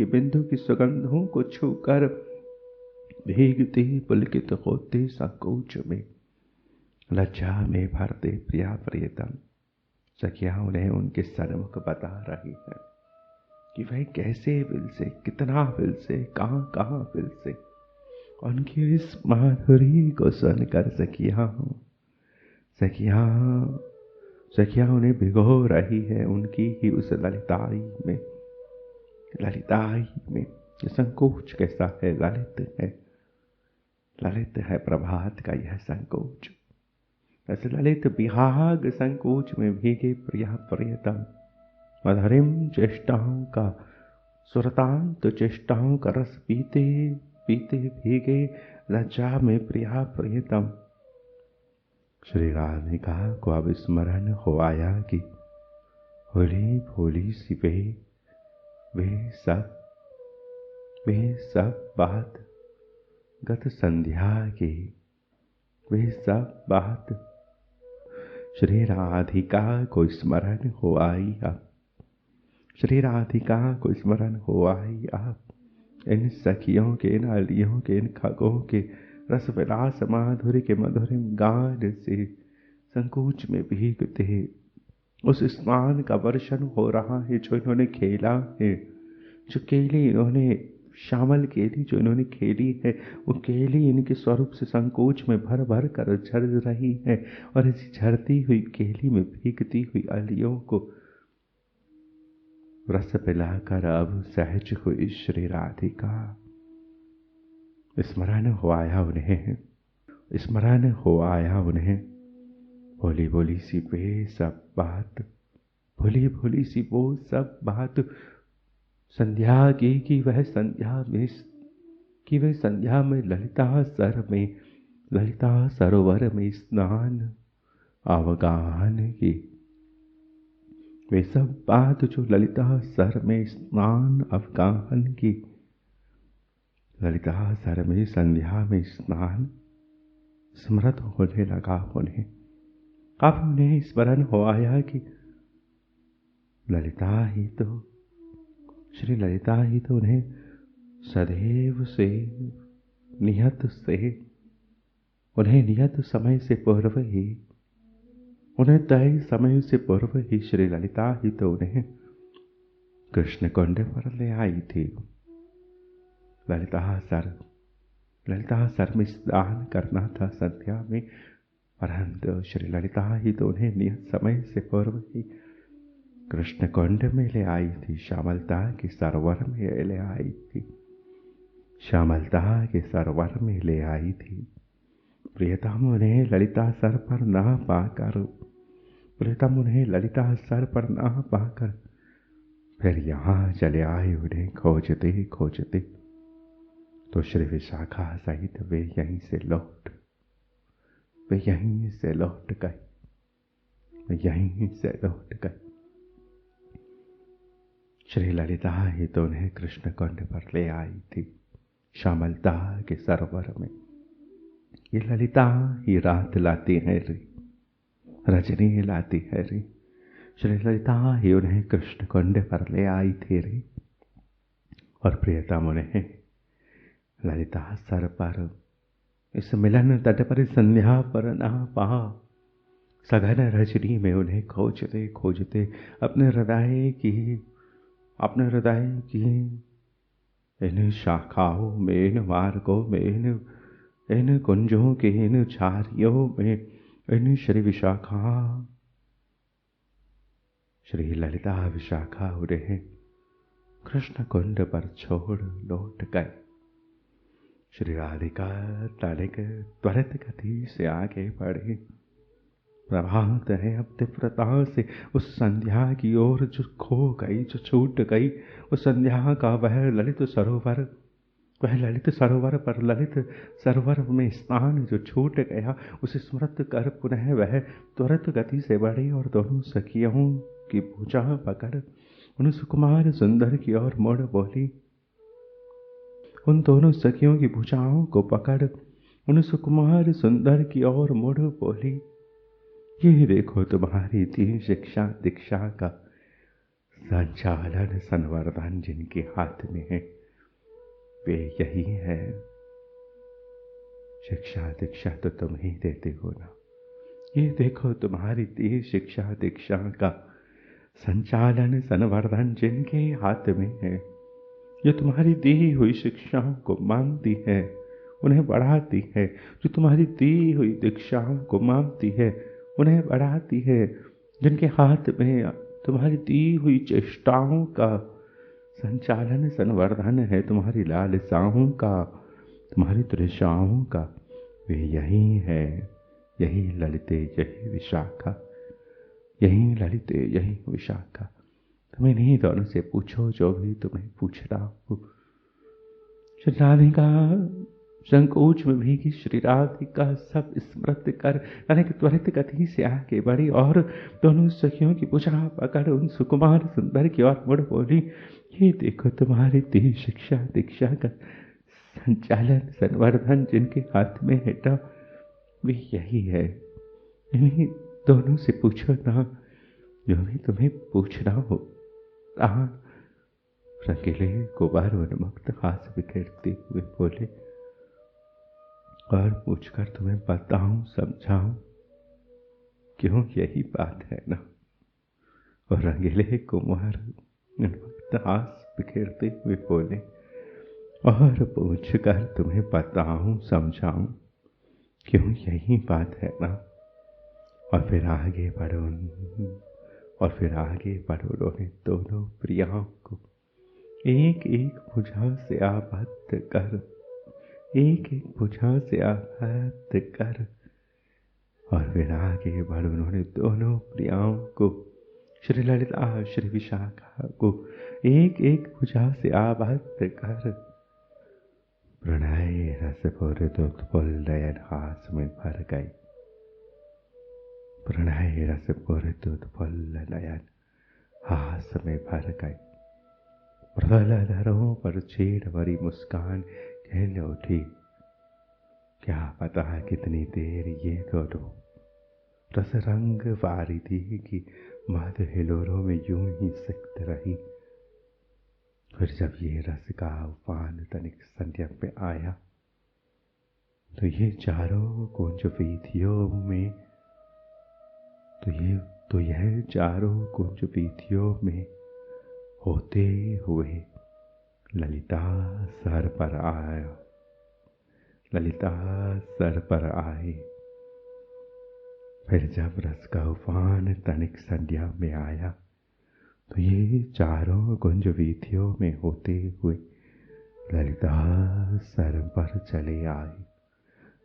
बिंदु की सुगंधों को छूकर, भीगते पुलकित होते संकोच में, लज्जा में भरते प्रिया प्रियतम, सखियां उन्हें उनके सन्मुख बता रही है कि वह कैसे विल से, कितना विल से, कहाँ विल से। उनकी इस माधुरी को सुनकर सखियां उन्हें भिगो रही है उनकी ही उस ललिताई में। संकोच कैसा है, ललित है प्रभात का यह संकोच। ऐसे ललित विहाग संकोच में भीगे प्रिया प्रियतम, मधुरिम चेष्टाओं का, सुरतांत चेष्टाओं का रस पीते पीते भीगे लज्जा में प्रिया प्रियतम। श्री राधिका को अब स्मरण हो आया कि भोली भोली सी वे सब बात गत संध्या की, वे सब बात श्री राधिका को स्मरण हो आई अब, श्री राधिका को स्मरण हो आई अब। इन सखियों के, इन अलियों के, इन खगों के रस विलास माधुरी के मधुरिम गान से संकोच में भीगते उस स्नान का वर्षण हो रहा है जो इन्होंने खेला है, जो केली इन्होंने, श्यामल केली जो इन्होंने खेली है, वो केली इनके स्वरूप से संकोच में भर भर कर झड़ रही है। और इस झड़ती हुई केली में भीगती हुई अलियों को रस पिलाकर अब सहज हुई श्री राधिका, स्मरण हो आया उन्हें, भोली भोली सी वे सब बात, भोली भोली सी वो सब बात, संध्या की वह संध्या में ललिता सरोवर में स्नान अवगाहन की, वे सब बात जो ललिता सर में स्नान अवगाहन की, ललिता सर में संध्या में स्नान स्मृत होने लगा उन्हें। अब उन्हें स्मरण हो आया कि श्री ललिता ही तो उन्हें सदैव से नियत समय से पूर्व ही, उन्हें तय समय से पूर्व ही श्री ललिता ही तो उन्हें कृष्ण कुंड पर ले आई थी। ललिता सर में स्नान करना था संध्या में, परंतु श्री ललिता ही तो उन्हें नियत समय से पूर्व ही कृष्ण कुंड में ले आई थी, श्यामलता के सरोवर में ले आई थी, श्यामलता के सरोवर में ले आई थी। प्रियतम उन्हें ललिता सर पर ना पाकर फिर यहाँ चले आए उन्हें खोजते, तो श्री विशाखा सहित वे यहीं से लौट गए। श्री ललिता ही तो उन्हें कृष्ण कुंड पर ले आई थी, श्यामलता के सरोवर में। ये ललिता ही रात लाती है रे, रजनी लाती है रे, श्री ललिता ही उन्हें कृष्ण कुंड पर ले आई थी रे। और प्रियतम उन्हें ललिता सर पर इस मिलन तट पर संध्या पर ना पा, सघन रजनी में उन्हें खोजते अपने हृदय की इन शाखाओं में, इन मार्गों में, इन कुंजों के इन झारियों में, इन श्री ललिता विशाखा उन्हें कृष्ण कुंड पर छोड़ लौट गए। श्री राधिका तनिक त्वरित गति से आगे बढ़ी। प्रभात है अब तीव्रता से उस संध्या की ओर जो खो गई, जो छूट गई। उस संध्या का वह ललित सरोवर, वह ललित सरोवर पर ललित सरोवर में स्नान जो छूट गया, उसे स्मृत कर पुनः वह त्वरित गति से बढ़ी और दोनों सखियों की भुजा पकड़ उन सुकुमार सुंदर की ओर मुड़ बोली। उन दोनों सखियों की भुजाओं को पकड़ उन सुकुमार सुंदर की ओर मुड़ बोली, ये देखो तुम्हारी थी शिक्षा दीक्षा का संचालन संवर्धन जिनके हाथ में है, वे यही है। शिक्षा दीक्षा तो तुम ही देते हो ना। ये देखो तुम्हारी दी शिक्षा दीक्षा का संचालन संवर्धन जिनके हाथ में है, जो तुम्हारी दी हुई शिक्षाओं को मानती है, उन्हें बढ़ाती है। जो तुम्हारी दी हुई दीक्षाओं को मानती है, उन्हें बढ़ाती है। जिनके हाथ में तुम्हारी दी हुई चेष्टाओं का संचालन संवर्धन है, तुम्हारी लालसाओं का, तुम्हारी तृषाओं का, वे यही है। यही ललिते, यही विशाखा, यही ललिते, यही विशाखा। तुम इन्हीं दोनों से पूछो जो भी तुम्हें पूछना हो। श्री राधिका संकोच में भीगी श्री राधिका सब स्मृत कर अनेक त्वरित गति से आगे बढ़ी और दोनों सखियों की भुजा पकड़ उन सुकुमार सुंदर की ओर मुड़ बोली, ये देखो तुम्हारी दी शिक्षा दीक्षा का संचालन संवर्धन जिनके हाथ में है ना, वे यही है। इन्हीं दोनों से पूछो ना जो भी तुम्हें पूछना हो। रंगीले गुब्बार उन्मुक्त हाथ बिखेरते हुए बोले, और पूछकर तुम्हें बताऊं समझाऊं, क्यों यही बात है ना। और रंगीले कुमार उन्मुक्त हाथ बिखेरते हुए बोले, और पूछकर तुम्हें बताऊं समझाऊं, क्यों यही बात है ना। और फिर आगे बढ़ो, और फिर आगे बढ़ो। उन्होंने दोनों प्रियाओं को एक एक भुजा से आबद्ध कर, एक एक भुजा से आबद्ध कर, और फिर आगे बढ़ो। उन्होंने दोनों प्रियाओं को, श्री ललिता श्री विशाखा को एक एक भुजा से आबद्ध कर, प्रणय रस पूरित उत्पल नयन हास में भर गई। प्रणय रस पूरित उत्पल नयन हास में भर गई। प्रलधरों पर छेड़ भरी मुस्कान खेल उठी। क्या पता कितनी देर ये दोनों रस रंग वारिधि की मध हिलोरों में यूं ही सिक्त रही। फिर जब ये रस का उफान तनिक संध्या में आया, तो ये चारों कुंज वीथियों में, तो यह चारों कुंज वीथियों में होते हुए ललिता सर पर आया। ललिता सर पर आई। फिर जब रस का उफान तनिक संध्या में आया, तो ये चारों कुंज वीथियों में होते हुए ललिता सर पर चले आई।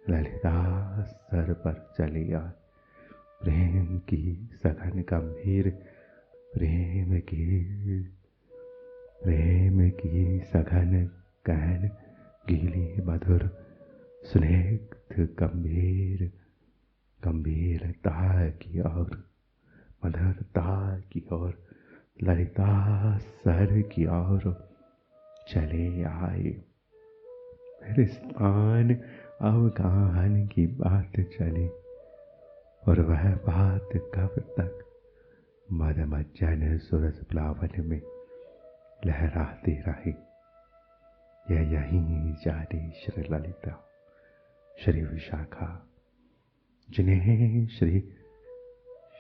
ललिता सर पर चली आई। प्रेम की सघन गंभीर, प्रेम की सघन गहन गीली मधुर स्निग्ध गंभीरता की ओर, मधुरता की ओर ललिता सर की ओर चले आए। फिर स्थान अवगाहन की बात चली, और वह बात कब तक मदमज्जन सूरज प्लावन में लहराती रही। यह यहीं जाने श्री ललिता श्री विशाखा, जिन्हें श्री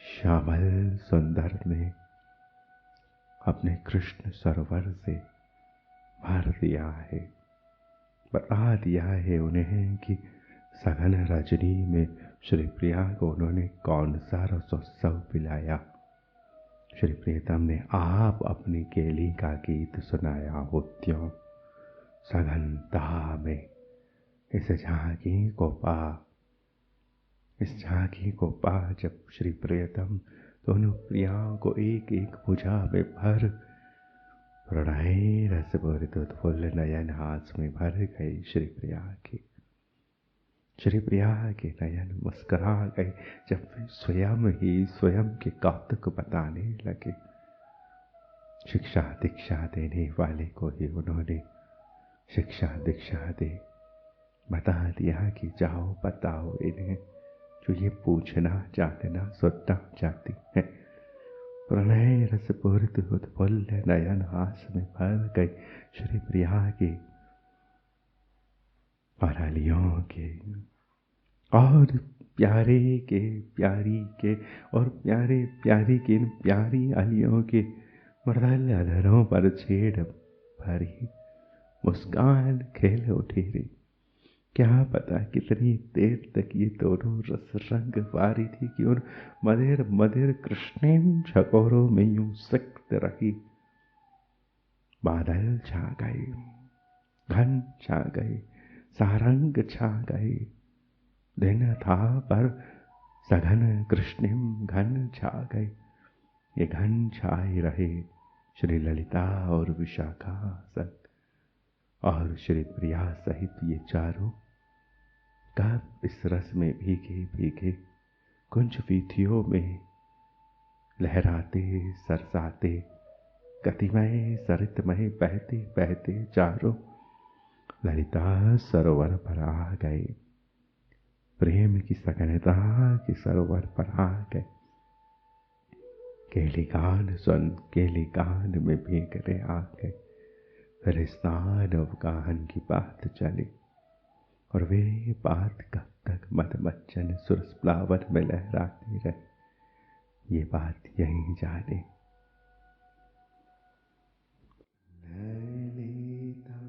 श्यामल सुंदर ने अपने कृष्ण सरोवर से भर दिया है। बता दिया है उन्हें कि सघन रजनी में श्री प्रिया को उन्होंने कौन सा रसोत्सव पिलाया। श्री प्रियतम ने आप अपनी केली का गीत सुनाया हो, त्यों सघनता में इस झांकी को पा, इस झांकी को पा जब श्री प्रियतम दोनों प्रियाओं को एक एक भुजा में भर, प्रणय रस भरित उत्फुल्ल नयन हाथ में भर गए श्री प्रिया के। श्री प्रिया के नयन मुस्कुरा गए जब वे स्वयं ही स्वयं के कौतुक बताने लगे। शिक्षा दीक्षा देने वाले को ही उन्होंने शिक्षा दीक्षा दे बता दिया कि जाओ बताओ इन्हें जो ये पूछना जानना सुनना चाहती है। प्रणय रस पूरित उत्फुल्ल नयन हास में भर गई श्री प्रिया के और अलियों के और प्यारे के प्यारी के और प्यारे प्यारी के इन प्यारी अलियों के मृदुल अधरों पर छेड़ भरी मुस्कान खेल उठी रे। क्या पता कितनी देर तक ये दोनों रस रंग वारी थी कि उन मधिर मधिर कृष्णेन झकोरों में यूं सिक्त रही। बादल छा गए, घन छा गए, सारंग छा गए। दिन था पर सघन कृष्णिम घन छा गए। ये घन छाए रहे श्री ललिता और विशाखा संग और श्री प्रिया सहित ये चारों कब इस रस में भीगे भीगे कुंज वीथियों में लहराते सरसाते गतिमय सरितमय बहते बहते चारों ललिता सरोवर पर आ गए। प्रेम की सघनता के सरोवर पर आ गए। केली गान सुन केली गान में भीगने आ गए। फिर स्नान अवगाहन की बात चली और वे बात कब तक मधुमक्खन सुरसप्लावन में लहराती रहे ये बात यही जाने। ललिता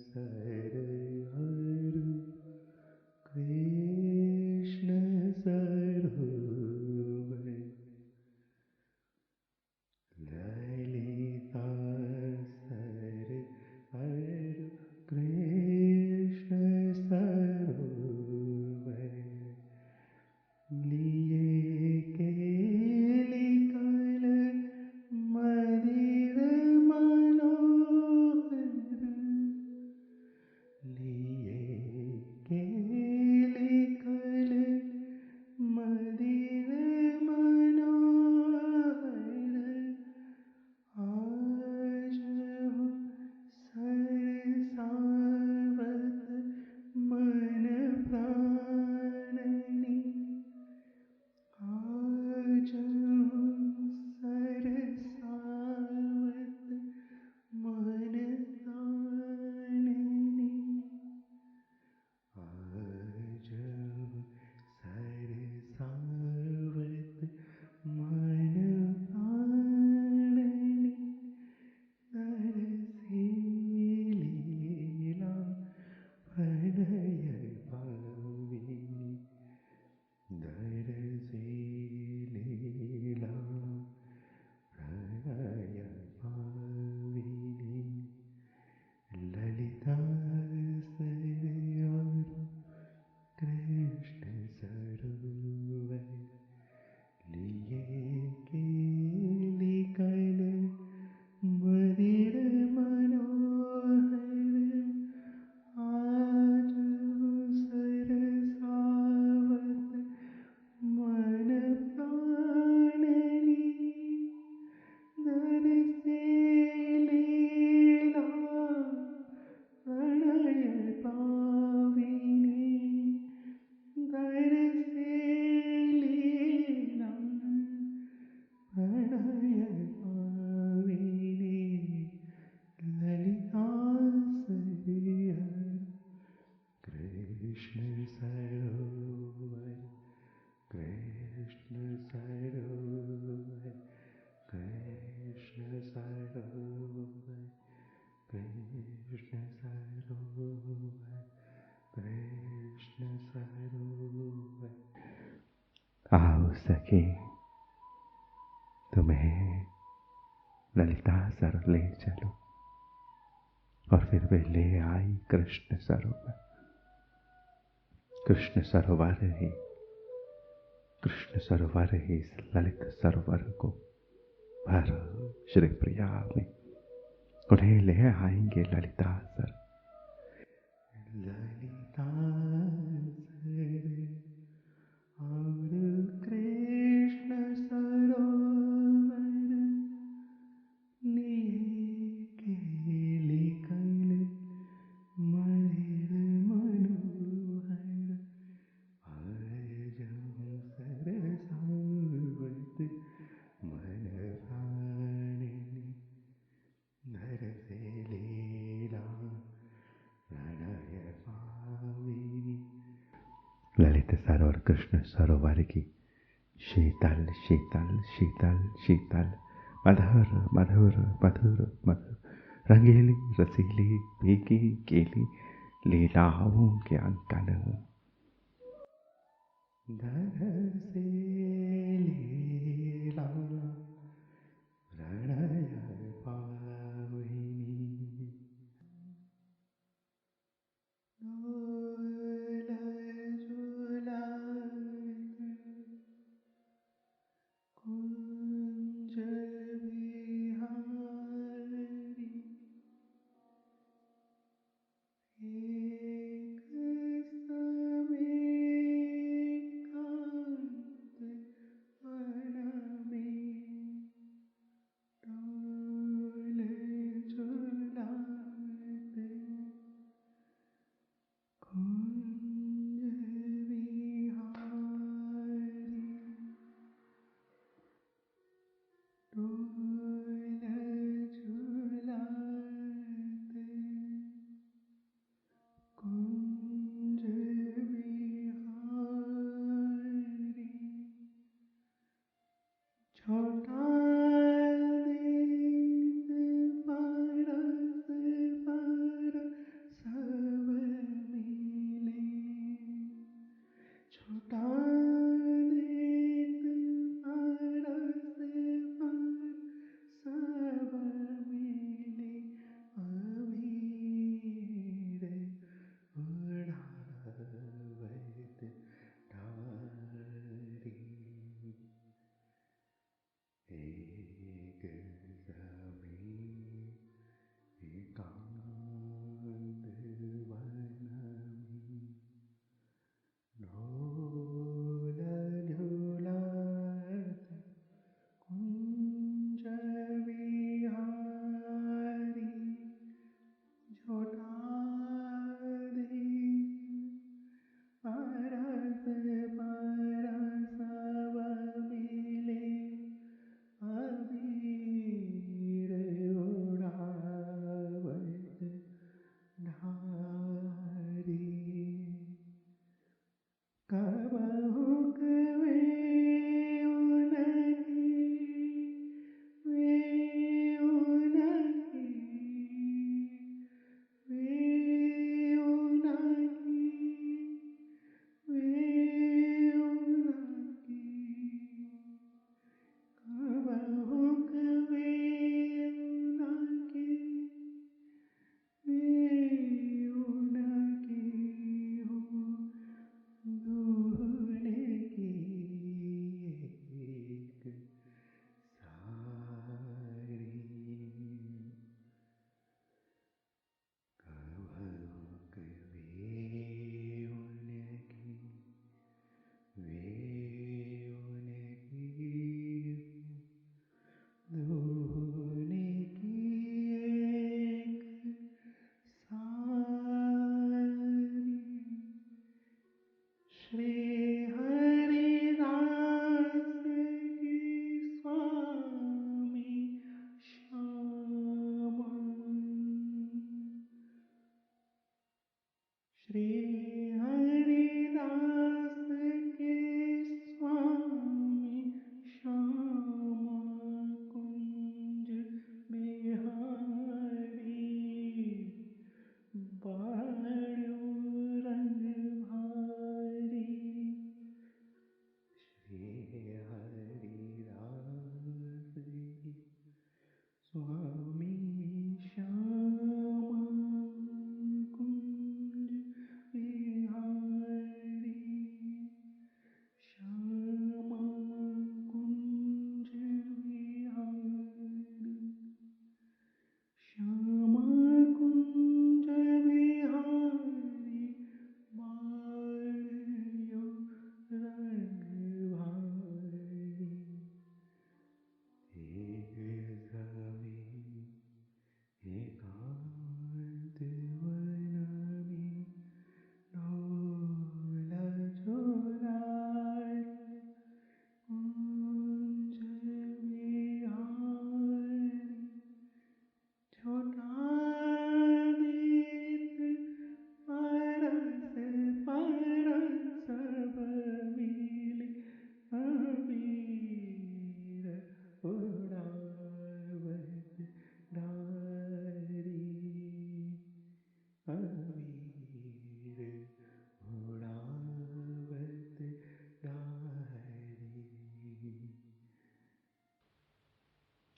सरहरु कृष्ण सरोवर, ललिता सरहरु कृष्ण सरोवर, लिए केली कल मदिर मनोहर, लिए केली कल मदिर मनोहर, आज हो सरसावत मन प्राणनी, आज हो सरसावत मन प्राणनी, आज हो सरसावत मन प्राणनी, तरसी लीला प्रणय पाविनी, तरसी लीला प्रणय पाविनी, ललिता सरयारु कृष्ण सरोवर, लिए केली कल मदिर मनोहर, आज हो सरसावत मन प्राणनी, तरसी लीला प्रणय पाविनी, तरसी लीला प्रणय पाविनी, ललिता सरयारु कृष्ण सरोवर, कृष्ण सरोवर, कृष्ण सरोवर, कृष्ण सरोवर, कृष्ण सरोवर। आओ सके तुम्हें ललिता सर ले चलो। और फिर वे ले आई कृष्ण सरोवर। कृष्ण सरोवर ही, कृष्ण सरोवर ही इस ललित सरोवर को भर श्री प्रिया में उन्हें ले आएंगे ललिता सर, ललिता सर और कृष्ण सरोवर लिए केली कैल मलिर मनोहर आजहूँ सरसावत मन प्राणिनि नर से लीला प्रणय पाविनी। ललित सरोवर कृष्ण सरोवर की शीतल शीतल शीतल शीतल मधुर मधुर मधुर मधुर रंगीली रसीली भीगी केली लीलाओं के अंकन धर से लीला प्रणय पाविनी। डोल झुलाए कुंज बिहारी एक समय एकांत वन में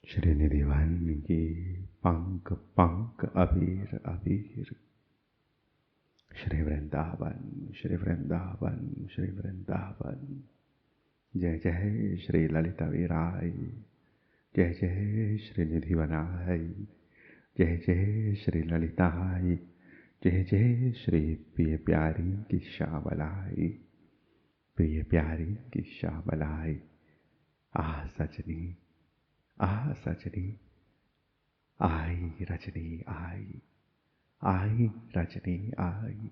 श्रीनिधि वन की पंख पंख अबीर अबीर। श्री वृंदावन श्री वृंदावन श्री वृंदावन। जय जय श्री ललिता वीराय, जय जय श्री निधि वनाय, जय जय श्री ललिताय, जय जय श्री प्रिय प्यारी की श्यामलाय, प्रिय प्यारी की श्यामलाय। आह सजनी आह सजनी, आई रजनी आई, आई रजनी आई।